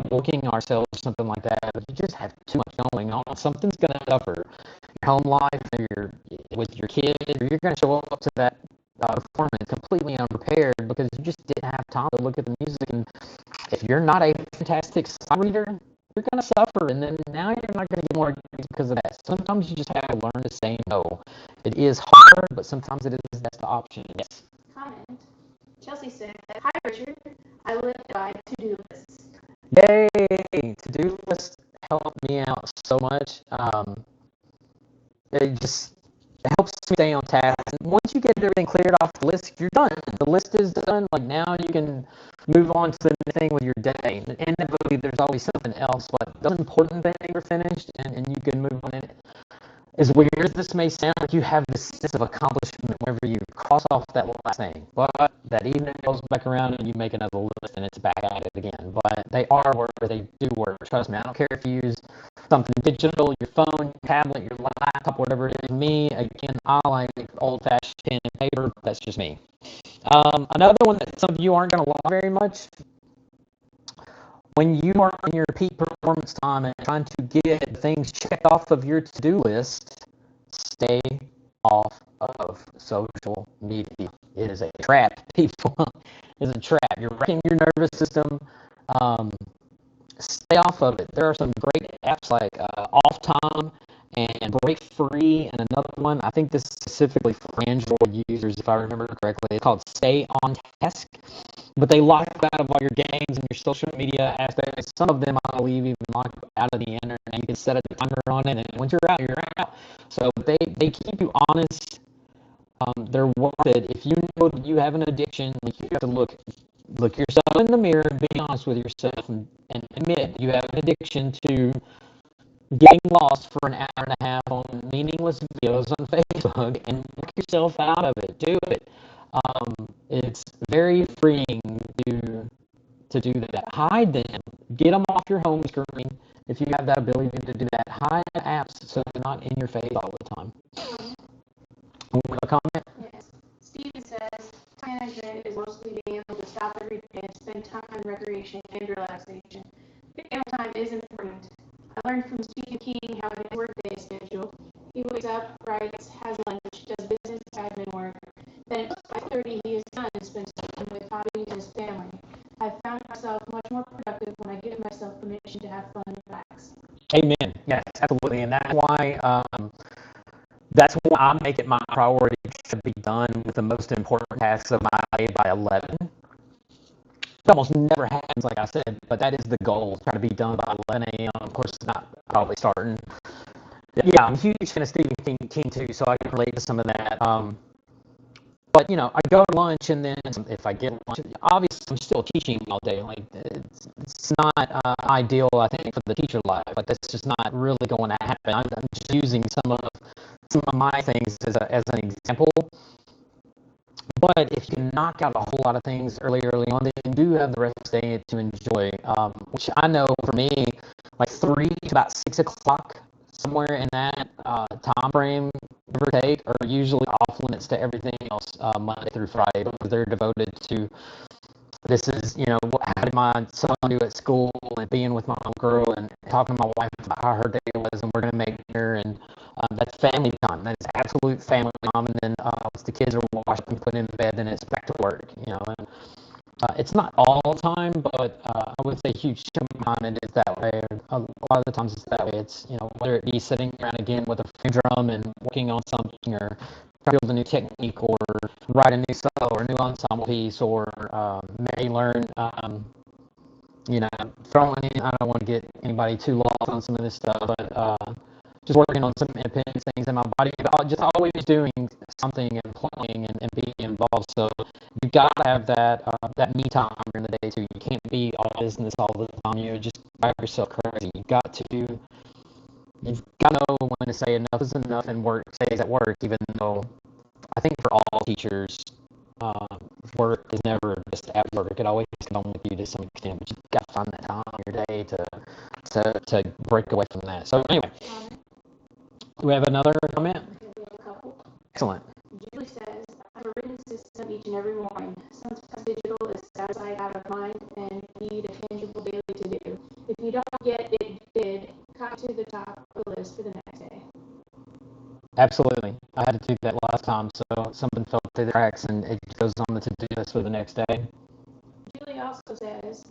booking ourselves or something like that. But you just have too much going on. Something's going to suffer. Your home life, or with your kids, or you're going to show up to that performance completely unprepared because you just didn't have time to look at the music. And if you're not a fantastic song reader, you're going to suffer, and then now you're not going to get more gigs because of that. Sometimes you just have to learn to say no. It is hard, but sometimes that's the option. Yes. Comment. Chelsea said, "Hi Richard, I live by to-do lists." Yay! To-do lists help me out so much. It helps me stay on task. And once you get everything cleared off the list, you're done. The list is done. Like now you can move on to the next thing with your day. And inevitably there's always something else, but those important things are finished and you can move on. And as weird as this may sound, like you have this sense of accomplishment whenever you cross off that last thing. But that evening goes back around and you make another list and it's back at it again. But they are work, they do work. Trust me, I don't care if you use something digital, your phone, your tablet, your laptop, whatever it is. Me, again, I like old-fashioned pen and paper. That's just me. Another one that some of you aren't going to love very much, when you are on your peak performance time and trying to get things checked off of your to-do list, stay off of social media. It is a trap, people. It is a trap. You're wrecking your nervous system. Stay off of it. There are some great apps like Off Time and Break Free, and another one, I think this is specifically for Android users, if I remember correctly. It's called Stay on Task. But they lock you out of all your games and your social media aspects. Some of them, I believe, even lock you out of the internet. You can set a timer on it, and once you're out, you're out. So they keep you honest. They're worth it. If you know that you have an addiction, like you have to look yourself in the mirror and be honest with yourself and admit you have an addiction to getting lost for an hour and a half on meaningless videos on Facebook and work yourself out of it. Do it. It's very freeing to do that. Hide them. get them off your home screen if you have that ability to do that. Hide apps so they're not in your face all the time. A comment? Yes. Steven says, time management is mostly being able to stop every day and spend time on recreation and relaxation. Family time is important. I learned from Stephen King how his workday is scheduled. He wakes up, writes, has lunch, does business admin work. Then at 5:30 he is done and spends time with hobbies and his family. I found myself much more productive when I give myself permission to have fun and relax. Amen. Yes, absolutely. And that's why I make it my priority to be done with the most important tasks of my day by 11. It almost never happens, like I said, but that is the goal. Try to be done by 11 a.m. Of course, it's not probably starting. Yeah, I'm a huge fan of Stephen King too, so I can relate to some of that. But I go to lunch, and then if I get lunch, obviously I'm still teaching all day. Like it's not ideal, I think, for the teacher life. Like that's just not really going to happen. I'm just using some of my things as an example. But if you can knock out a whole lot of things early on, then you do have the rest of the day to enjoy. Which I know for me, like 3 to about 6 o'clock, somewhere in that time frame, give or take, are usually off limits to everything else Monday through Friday because they're devoted to this is, how did my son do at school and being with my girl and talking to my wife about how her day was and we're going to make dinner and that's family time. That is absolute family time. And then once the kids are washed up and put in bed, then it's back to work. And it's not all the time, but I would say a huge chunk of time it is that way. A lot of the times it's that way. It's, whether it be sitting around again with a free drum and working on something or trying to build a new technique or write a new solo or a new ensemble piece or maybe learn, throwing in, I don't want to get anybody too lost on some of this stuff, but just working on some independent things in my body, but just always doing something and playing and being involved. So you've got to have that me time during the day too. You can't be all business all the time. You just drive yourself crazy. You've got to know when to say enough is enough and work stays at work. Even though I think for all teachers, work is never just at work. It always come on with you to some extent, but you've got to find that time in your day to break away from that. So anyway. Do we have another comment? Okay, we have a couple. Excellent. Julie says, I have a written system each and every morning. Sometimes digital is out of sight, out of mind, and need a tangible daily to do. If you don't get it did, copy to the top of the list for the next day. Absolutely. I had to do that last time, so something fell through the cracks and it goes on the to-do list for the next day. Julie also says,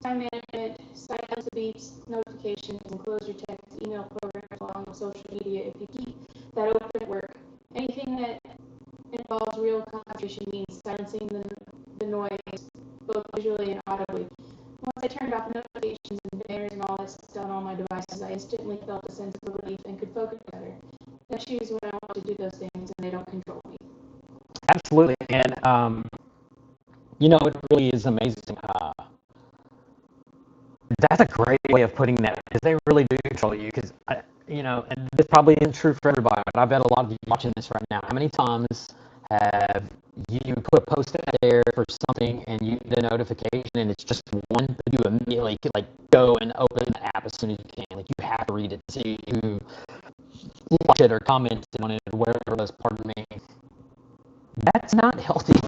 time management, silence the beeps, notifications, and close your text, email programs along with social media if you keep that open at work. Anything that involves real concentration means silencing the noise, both visually and audibly. Once I turned off notifications and banners and all that stuff on all my devices, I instantly felt a sense of relief and could focus better. I choose when I want to do those things and they don't control me. Absolutely. And, it really is amazing. That's a great way of putting that because they really do control you. Because, and this probably isn't true for everybody, but I bet a lot of you watching this right now, how many times have you put a post out there for something and you get a notification and it's just one, but you immediately go and open the app as soon as you can. Like you have to read it to see who watched it or commented on it or whatever it was, pardon me. That's not healthy.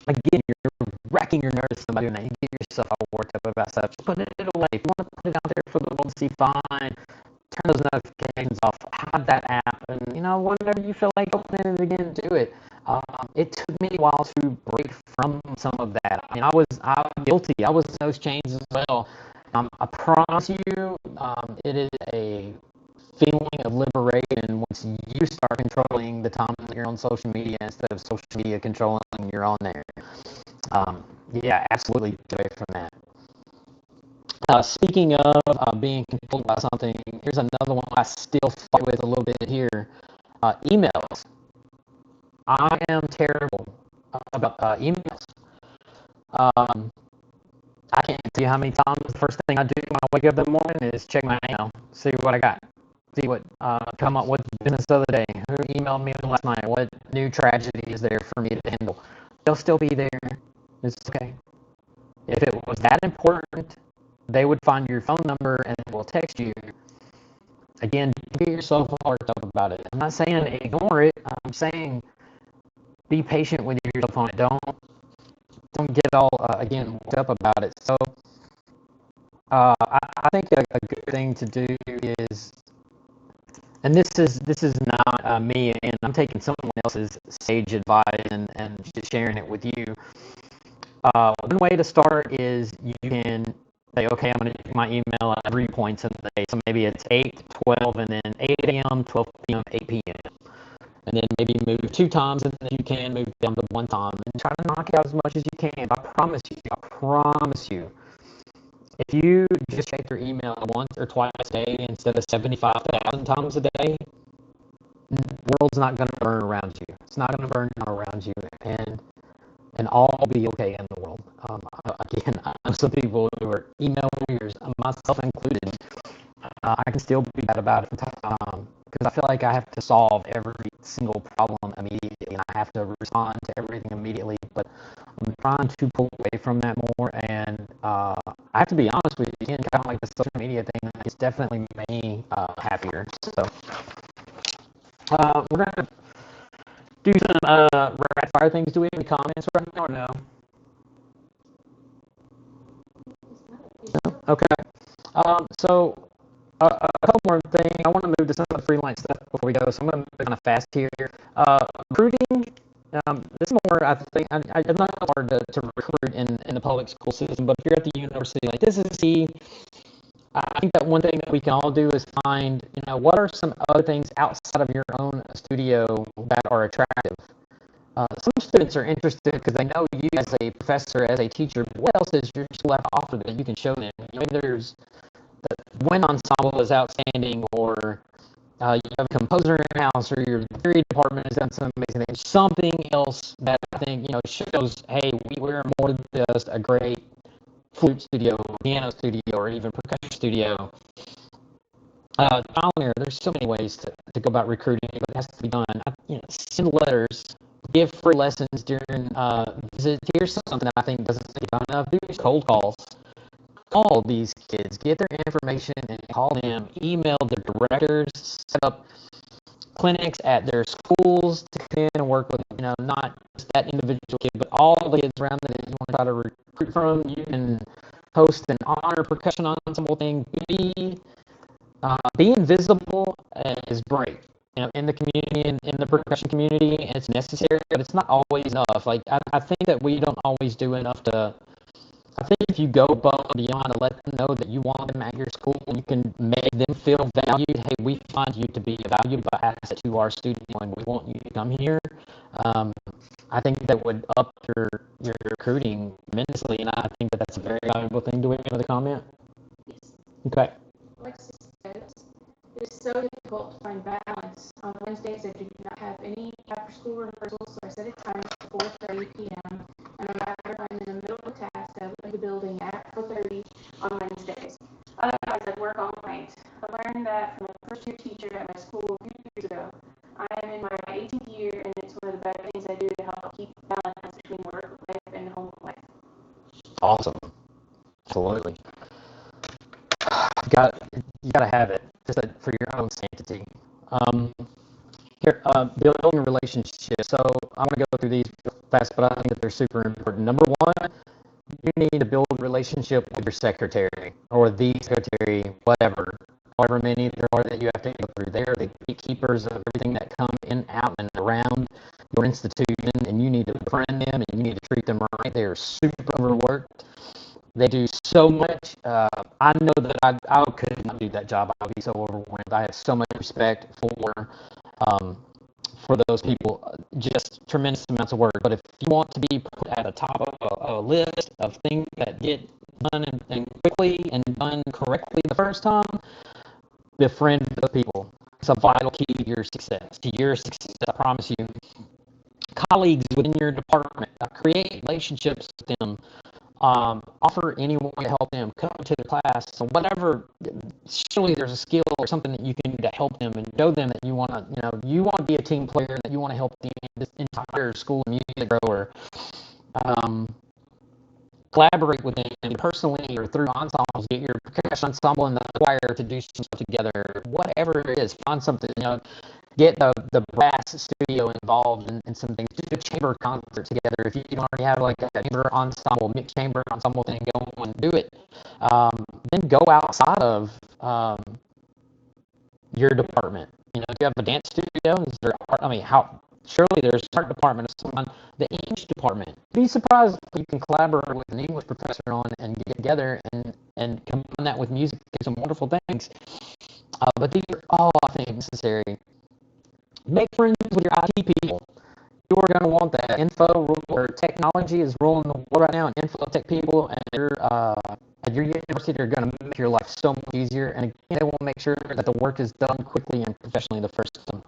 Again, you're wrecking your nerves by doing that. You get yourself all worked up about stuff. Just put it away. If you want to put it out there for the world to see, fine. Turn those notifications off. Have that app, and whenever you feel like opening it again, do it. It took me a while to break from some of that. I mean, I was guilty. I was in those chains as well. I promise you, it is a feeling of liberation once you start controlling the time that you're on social media instead of social media controlling you're on there. Yeah, absolutely get away from that. Speaking of being controlled by something, here's another one I still fight with a little bit here. Emails. I am terrible about emails. I can't tell you how many times the first thing I do when I wake up in the morning is check my email, see what I got, see what come up with business of the day, who emailed me last night, what new tragedy is there for me to handle. They'll still be there. It's okay. If it was that important, they would find your phone number and they will text you. Again, don't get yourself worked up about it. I'm not saying ignore it. I'm saying be patient with yourself on it. Don't get all again worked up about it. So I think a good thing to do is, and this is not me, and I'm taking someone else's sage advice and just sharing it with you. One way to start is you can say, okay, I'm going to do my email at 3 points in the day. So maybe it's 8, 12, and then 8 a.m., 12 p.m., 8 p.m. And then maybe move 2 times, and then you can move down to 1 time, and try to knock out as much as you can. I promise you, if you just check your email once or twice a day instead of 75,000 times a day, the world's not going to burn around you. It's not going to burn down around you, and all be okay in the world. Again, I know some people who are email warriors, myself included. I can still be bad about it from time to time because I feel like I have to solve every single problem immediately, and I have to respond to everything immediately. But I'm trying to pull away from that more, and I have to be honest with you. Again, kind of like the social media thing, it's definitely made me happier. So we're gonna do some rapid fire things. Do we have any comments right now or no? No? Okay. So a couple more things. I want to move to some of the freelance stuff before we go, so I'm going to move kind of fast here. Recruiting. This is more, I think, it's not hard to recruit in the public school system, but if you're at the university, like this is key. I think that one thing that we can all do is find, what are some other things outside of your own studio that are attractive. Some students are interested because they know you as a professor, as a teacher. What else does your school have to offer that you can show them? Maybe there's the wind ensemble is outstanding, or you have a composer in your house, or your theory department has done some amazing things. Something else that I think shows, hey, we're more than just a great flute studio, piano studio, or even percussion studio. Pioneer, there's so many ways to go about recruiting, but it has to be done. Send letters, give free lessons during visit. Here's something that I think doesn't get done enough. Do cold calls. Call these kids, get their information, and call them. Email their directors, set up clinics at their schools to come in and work with, not just that individual kid, but all the kids around that you want to try to recruit from. You can host an honor percussion ensemble thing. Being visible is great. In the community, in the percussion community, it's necessary, but it's not always enough. Like, I think that we don't always do enough to. I think if you go above and beyond to let them know that you want them at your school, you can make them feel valued. Hey, we find you to be a valuable asset to our studio, and we want you to come here. I think that would up your recruiting tremendously, and I think that that's a very valuable thing. Do we have another comment? Yes. Okay. Alexis says, it is so difficult to find balance. On Wednesdays, I do not have any after-school rehearsals, so I set a time at 4:30 p.m. and no matter if I'm in the middle of a task, I leave the building at 4:30 on Wednesdays. Otherwise, I work all night. I learned that from a first-year teacher at my school a few years ago. I am in my 18th year, and it's one of the better things I do to help keep balance between work life and home life. Awesome. Absolutely. You gotta have it just for your own sanctity. Here, building relationships. So I'm gonna go through these fast, but I think that they're super important. Number one, you need to build a relationship with your secretary or the secretary, however many there are that you have to go through. They're the gatekeepers of everything that come in, out, and around your institution, and you need to befriend them and you need to treat them right. They are super overworked. They do so much. I know that I could not do that job. I would be so overwhelmed. I have so much respect for those people. Just tremendous amounts of work. But if you want to be put at the top of a list of things that get done and quickly and done correctly the first time, befriend those people. It's a vital key to your success. I promise you. Colleagues within your department, create relationships with them. Offer any way to help them, come to the class, so whatever. Surely there's a skill or something that you can do to help them and show them that you want to be a team player, that you want to help this entire school music grower. collaborate with them personally or through ensembles. Get your percussion ensemble and the choir to do some stuff together. Whatever it is, find something. Get the brass studio involved in some things. Do a chamber concert together. If you don't already have like a chamber ensemble, mixed chamber ensemble thing going, do it. Then go outside of your department. If you have a dance studio, is there art? I mean, surely there's art department of someone, the English department. Be surprised if you can collaborate with an English professor on and get together and combine that with music, do some wonderful things. But these are all, I think, necessary. Make friends with your IT people. You are going to want that. Or technology is ruling the world right now, and info tech people at your university are going to make your life so much easier. And again, they will make sure that the work is done quickly and professionally the first time.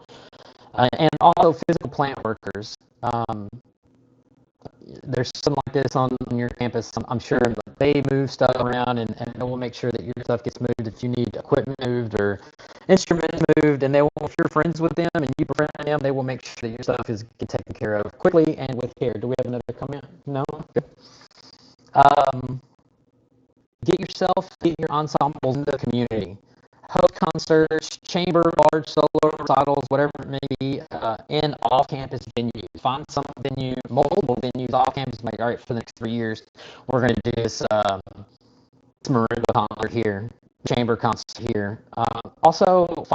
And also physical plant workers. There's something like this on your campus, I'm sure. But they move stuff around, and they will make sure that your stuff gets moved if you need equipment moved or instruments moved. And they will, if you're friends with them and you befriend them, they will make sure that your stuff is taken care of quickly and with care. Do we have another comment? No? Good. Get your ensembles in the community. Host concerts, chamber, large solo recitals, whatever it may be, in off-campus venues. Find some venue, multiple venues off-campus. Like, all right, for the next 3 years, we're going to do this marimba concert here, chamber concert here. Also,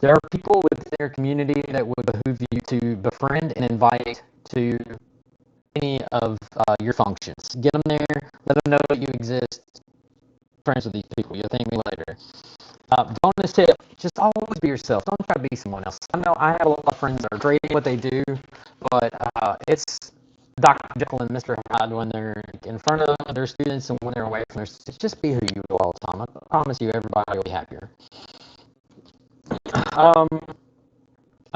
there are people within their community that would behoove you to befriend and invite to any of your functions. Get them there, let them know that you exist. Friends with these people, you'll thank me later. Bonus tip, just always be yourself. Don't try to be someone else. I know I have a lot of friends that are great at what they do, but it's Dr. Jekyll and Mr. Hyde when they're in front of their students and when they're away from their students. Just be who you are all the time. I promise you everybody will be happier. I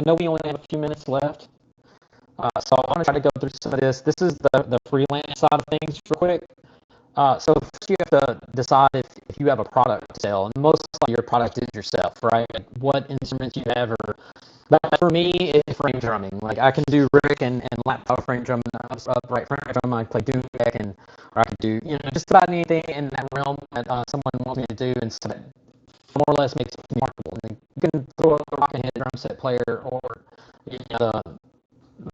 know we only have a few minutes left, so I want to try to go through some of this. This is the freelance side of things real quick. So first you have to decide if you have a product to sell, and most of your product is yourself, right? What instruments you have, but for me, it's frame drumming. Like I can do Rick and laptop frame drumming, upright frame drum. I play doom deck, or I can do just about anything in that realm that someone wants me to do, and so that more or less makes me marketable. You can throw a rock and head drum set player or the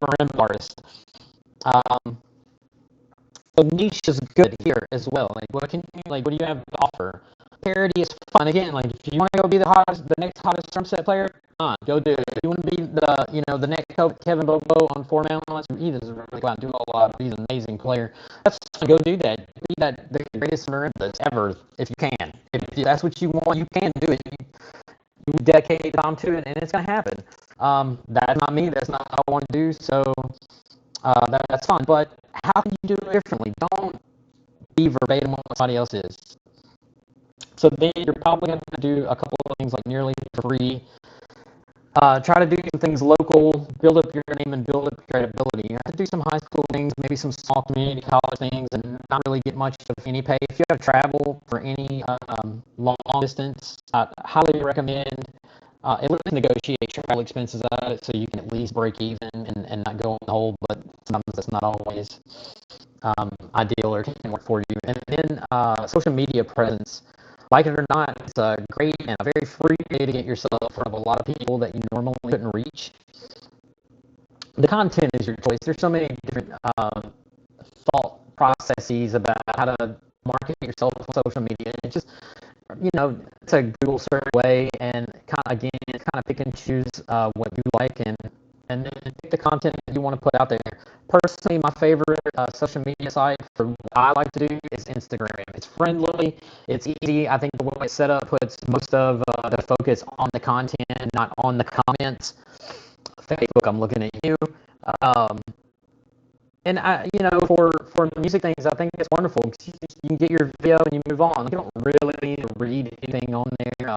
marimba artist. So niche is good here as well. What do you have to offer? Parody is fun. Again, if you want to go be the next hottest drum set player, go do it. If you want to be the next Kevin Bobo on Four Mountains, he doesn't really go out and do a lot. He's an amazing player. That's fun. Go do that. Be the greatest marimbas ever if you can. If that's what you want, you can do it. You dedicate time to it, and it's gonna happen. That's not me. That's not what I want to do. So that's fine. But how can you do it differently? Don't be verbatim what somebody else is. So then you're probably going to do a couple of things like nearly for free. Try to do some things local, build up your name and build up your credibility. You have to do some high school things, maybe some small community college things, and not really get much of any pay. If you have to travel for any long distance, I highly recommend at least negotiate travel expenses out of it so you can at least break even and not go on the hole, but sometimes that's not always ideal or can work for you. And then social media presence. Like it or not, it's a great and a very free way to get yourself in front of a lot of people that you normally couldn't reach. The content is your choice. There's so many different thought processes about how to market yourself on social media. It's just, it's a Google search way, and kind of pick and choose what you like and then pick the content that you want to put out there. Personally, my favorite social media site for what I like to do is Instagram. It's friendly, it's easy. I think the way it's set up puts most of the focus on the content, not on the comments. Facebook, I'm looking at you. And for music things, I think it's wonderful because you can get your video and you move on. You don't really need to read anything on there.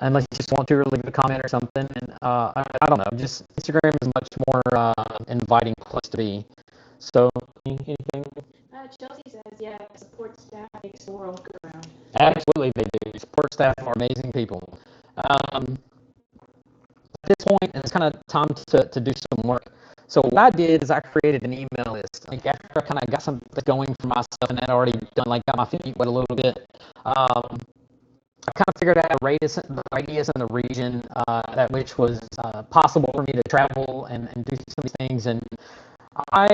Unless you just want to or leave a comment or something. And I don't know, just Instagram is a much more inviting place to be. So, anything? Chelsea says, yeah, support staff makes the world go round. Absolutely, they do. Support staff are amazing people. At this point, it's kind of time to do some work. So what I did is I created an email list. Like after I kind of got something going for myself and I'd already done, like got my feet wet a little bit, I kind of figured out the radius and the region at which was possible for me to travel and do some of these things. And I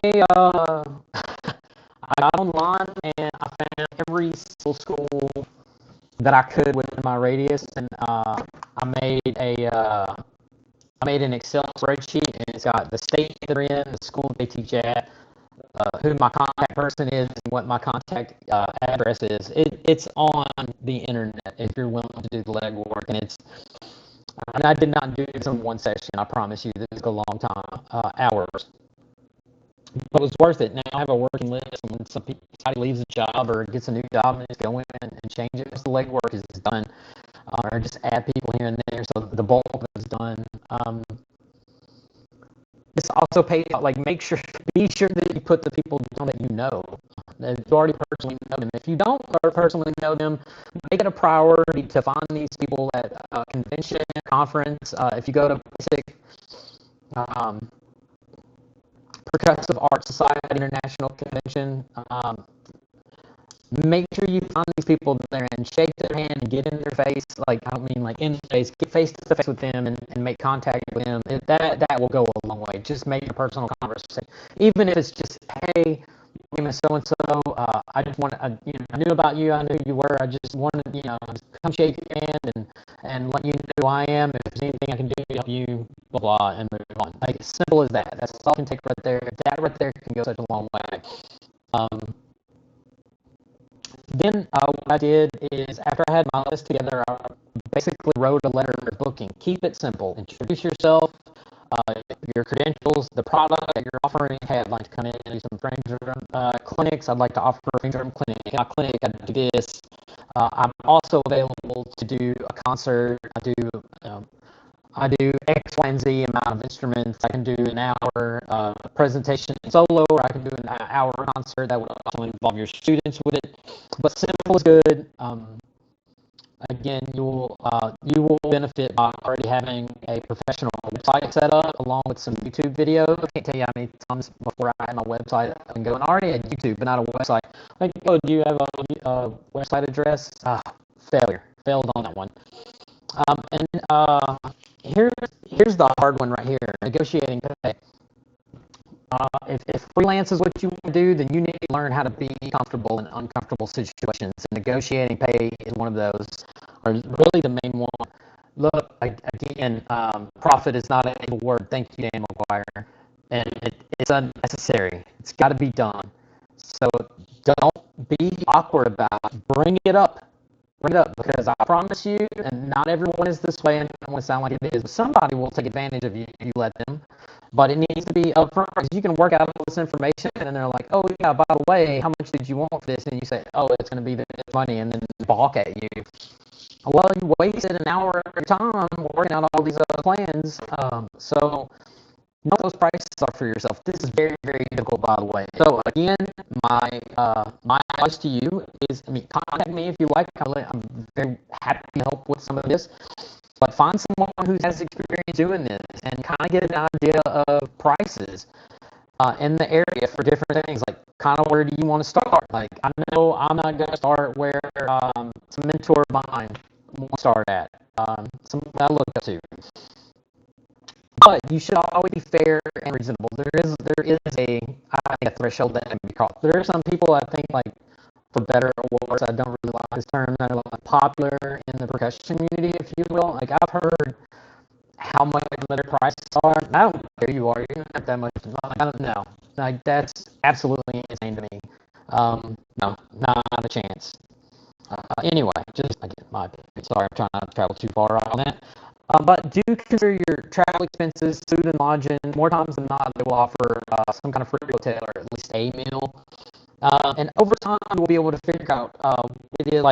I got online and I found every single school that I could within my radius, and I made I made an Excel spreadsheet, and it's got the state they're in, the school they teach at, who my contact person is, and what my contact address is. It's on the internet if you're willing to do the legwork, and I did not do this in one session. I promise you, this took a long time, hours. But it was worth it. Now I have a working list, and when somebody leaves a job or gets a new job, and just go in and change it. The legwork is done, or just add people here and there, so the bulk of it is done. This also pays out, like be sure that you put the people down that you know, that you already personally know them. If you don't personally know them, make it a priority to find these people at a convention, conference. If you go to basic Percussive Art Society International Convention, make sure you find these people there and shake their hand and get in their face. Like, I don't mean like in the face, get face to face with them and make contact with them. That will go a long way. Just make a personal conversation. Even if it's just, hey, my name is so-and-so, I just want to, I knew about you, I knew who you were, I just wanted, just come shake your hand and let you know who I am, if there's anything I can do to help you, blah, blah, and move on. Like, as simple as that. That's all I can take right there. That right there can go such a long way. Then what I did is, after I had my list together, I basically wrote a letter of booking. Keep it simple. Introduce yourself, your credentials, the product that you're offering. Hey, I'd like to come in and do some frame drum clinics. I'd like to offer a frame drum clinic. In my clinic, I do this. I'm also available to do a concert. I do X, Y, and Z amount of instruments. I can do an hour presentation solo, or I can do an hour concert that would also involve your students with it. But simple is good. Again, you will benefit by already having a professional website set up along with some YouTube videos. I can't tell you how many times before I had my website and going, I already had YouTube, but not a website. Like, oh, do you have a website address? Failure. Failed on that one. Here's the hard one right here, negotiating pay. If freelance is what you want to do, then you need to learn how to be comfortable in uncomfortable situations. And negotiating pay is one of those, or really the main one. Look, again, profit is not an evil word. Thank you, Dan McGuire. And it's unnecessary. It's got to be done. So don't be awkward about it. Bring it up. Bring it up, because I promise you, and not everyone is this way, and I don't want to sound like it is, but somebody will take advantage of you if you let them. But it needs to be upfront, because you can work out all this information, and then they're like, oh yeah, by the way, how much did you want for this? And you say, oh, it's going to be this money, and then balk at you. Well, you wasted an hour of your time working out all these other plans. So know what those prices are for yourself. This is very, very difficult, by the way. So again, my advice to you is, contact me if you like. I'm very happy to help with some of this. But find someone who has experience doing this and kind of get an idea of prices in the area for different things. Like, kind of where do you want to start? Like, I know I'm not going to start where some mentor of mine won't start at. Someone I look up to. But you should always be fair and reasonable. There is a threshold that can be crossed. There are some people, I think, like, for better or worse, I don't really like this term, that are like popular in the percussion community, if you will. Like, I've heard how much their prices are. I don't care who you are. You're not that much. Like, I don't know. Like, that's absolutely insane to me. No, not a chance. Anyway, just again, my opinion. Sorry, I'm trying not to travel too far on that. But do consider your travel expenses, food and lodging. More times than not, they will offer some kind of free hotel or at least a meal. And over time, we'll be able to figure out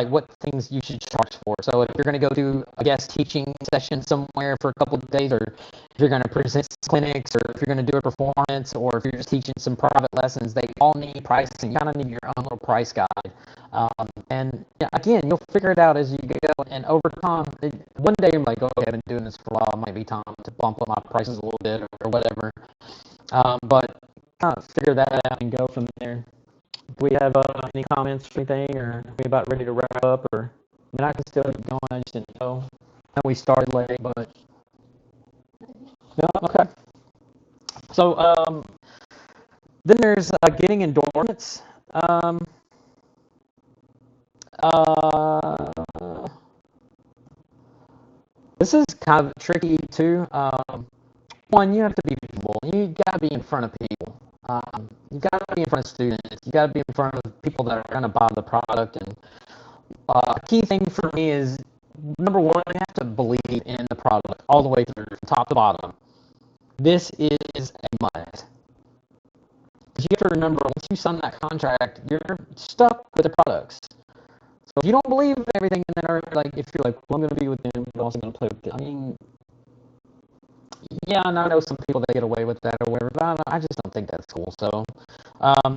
what things you should charge for. So if you're going to go do a guest teaching session somewhere for a couple of days, or if you're going to present clinics, or if you're going to do a performance, or if you're just teaching some private lessons, they all need pricing. You kind of need your own little price guide. And yeah, again, you'll figure it out as you go, and over time, one day you're like, okay, I've been doing this for a while. It might be time to bump up my prices a little bit or whatever. But kind of figure that out and go from there. Do we have any comments or anything, or are we about ready to wrap up? Or I mean, I can still keep going. I just didn't know. And we started late, but no, okay. So then there's getting endorsements. Um, uh, this is kind of tricky too. One, you have to be visible. You got to be in front of people. You got to be in front of students. You got to be in front of people that are going to buy the product. And a key thing for me is number one, you have to believe in the product all the way through, from top to bottom. This is a must. You have to remember, once you sign that contract, you're stuck with the products. So if you don't believe in everything, and then are like, if you're like, well, I'm going to be with them, but also going to play with them. I mean, yeah, and I know some people that get away with that or whatever, but I just don't think that's cool. So, um,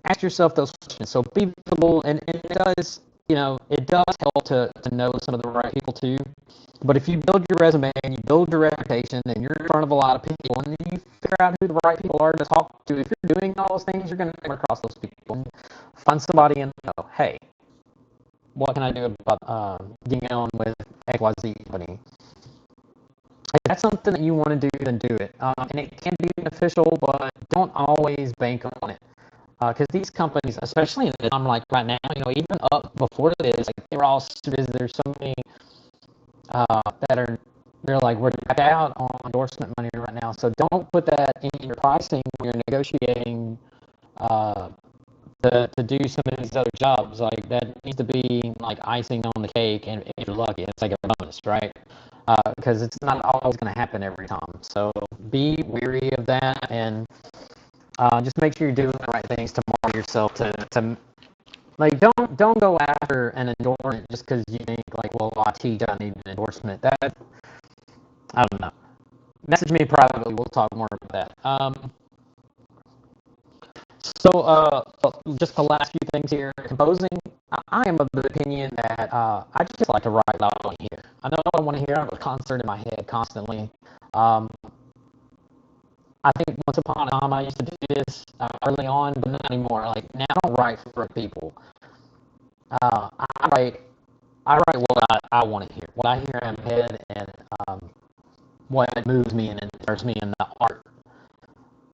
ask yourself those questions. So be visible, and it does, it does help to know some of the right people too. But if you build your resume and you build your reputation and you're in front of a lot of people and you figure out who the right people are to talk to, if you're doing all those things, you're going to come across those people and find somebody and know, hey, what can I do about getting on with XYZ company? If that's something that you want to do, then do it. And it can be beneficial, but don't always bank on it. Because these companies, especially in the time like right now, even up before this, like they're all super busy. There's so many that are, they're like, we're back out on endorsement money right now. So don't put that in your pricing when you're negotiating uh, to do some of these other jobs. Like that needs to be like icing on the cake, and if you're lucky, it's like a bonus, right? Because it's not always going to happen every time. So be weary of that, and just make sure you're doing the right things to market yourself to like don't go after an endorsement just because you think like, well, I teach, I need an endorsement. That, I don't know. Message me privately. We'll talk more about that. Just the last few things here. Composing. I am of the opinion that I just like to write what I want to hear. I know I want to hear. I have a concert in my head constantly. Um, I think once upon a time I used to do this early on, but not anymore. Like now, I don't write for people. Uh, I write. I write what I want to hear, what I hear in my head, and what moves me and interests me in the art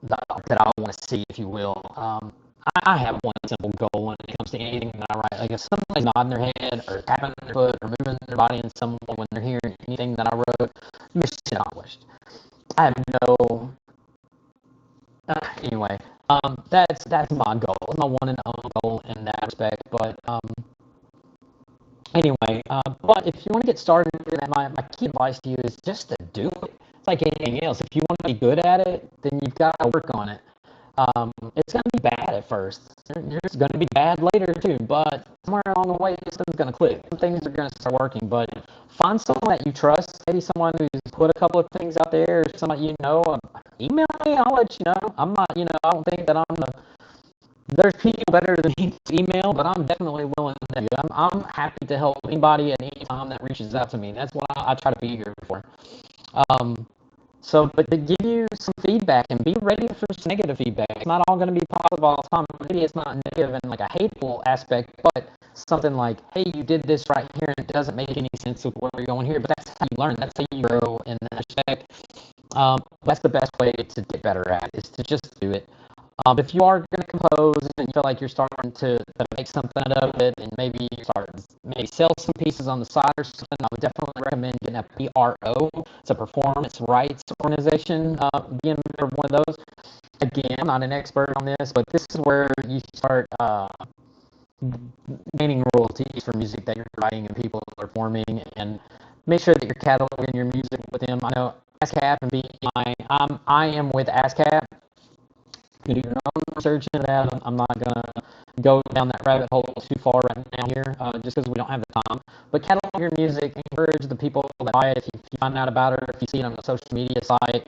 that I want to see, if you will. I have one simple goal when it comes to anything that I write. Like if somebody's nodding their head or tapping their foot or moving their body in some way when they're hearing anything that I wrote, mission accomplished. I have no. Anyway, that's my goal. It's my one and only goal in that respect. But anyway, but if you want to get started, my key advice to you is just to do it. It's like anything else. If you want to be good at it, then you've got to work on it. It's going to be bad at first. It's going to be bad later too, but somewhere along the way, something's going to click. Some things are going to start working, but find someone that you trust, maybe someone who's put a couple of things out there, or someone you know. Email me, I'll let you know. I'm not, I don't think that there's people better than me to email, but I'm definitely willing to do. I'm happy to help anybody at any time that reaches out to me. That's what I try to be here for. Um, but to give you some feedback and be ready for some negative feedback. It's not all going to be positive all the time. Maybe it's not negative in like a hateful aspect, but something like, hey, you did this right here and it doesn't make any sense with where you're going here. But that's how you learn. That's how you grow in that respect. That's the best way to get better at, is to just do it. If you are going to compose and you feel like you're starting to make something out of it, and maybe you maybe sell some pieces on the side or something, I would definitely recommend getting a PRO. It's a performance rights organization. Being a member of one of those. Again, I'm not an expert on this, but this is where you start gaining royalties for music that you're writing and people are performing, and make sure that you're cataloging your music with them. I know ASCAP and BMI. I am with ASCAP. You can do your own research into that. I'm not going to go down that rabbit hole too far right now here, just because we don't have the time. But catalog your music, encourage the people that buy it. If you find out about it, or if you see it on a social media site,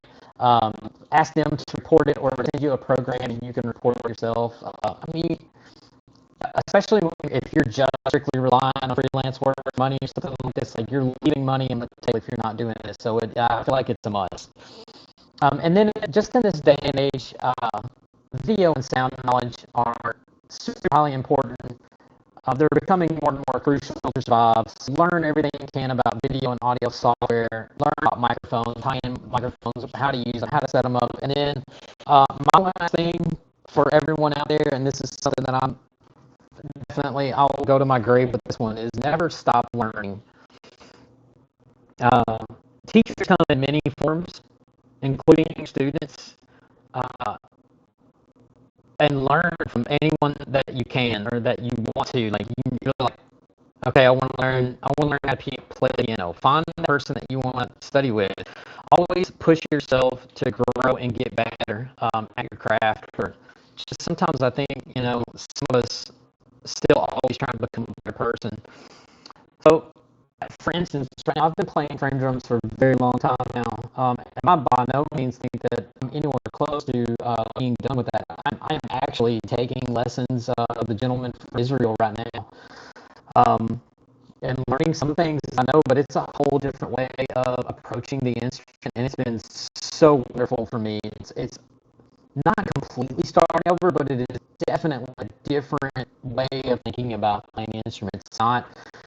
ask them to report it or send you a program and you can report it yourself. I mean, especially if you're just strictly relying on freelance work, money, or something like this, like you're leaving money in the table if you're not doing this. So I feel like it's a must. And then just in this day and age, video and sound knowledge are super highly important. They're becoming more and more crucial to survive. So learn everything you can about video and audio software. Learn about microphones, high-end microphones, how to use them, how to set them up. And then my last thing for everyone out there, and this is something that I'll go to my grave with this one, is never stop learning. Teachers come in many forms, including students. And learn from anyone that you can or that you want to. Like you're like, okay, I want to learn how to play the piano. Find the person that you want to study with. Always push yourself to grow and get better at your craft. Or just sometimes I think some of us still always trying to become a better person. So, for instance, right now I've been playing frame drums for a very long time now. And I by no means think that I'm anywhere close to being done with that. I'm actually taking lessons of the gentleman from Israel right now. And learning some things I know, but it's a whole different way of approaching the instrument, and it's been so wonderful for me. It's not completely starting over, but it is definitely a different way of thinking about playing instruments.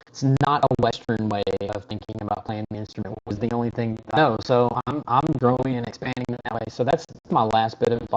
It's not a Western way of thinking about playing the instrument, was the only thing I know. So I'm growing and expanding in that way. So that's my last bit of advice.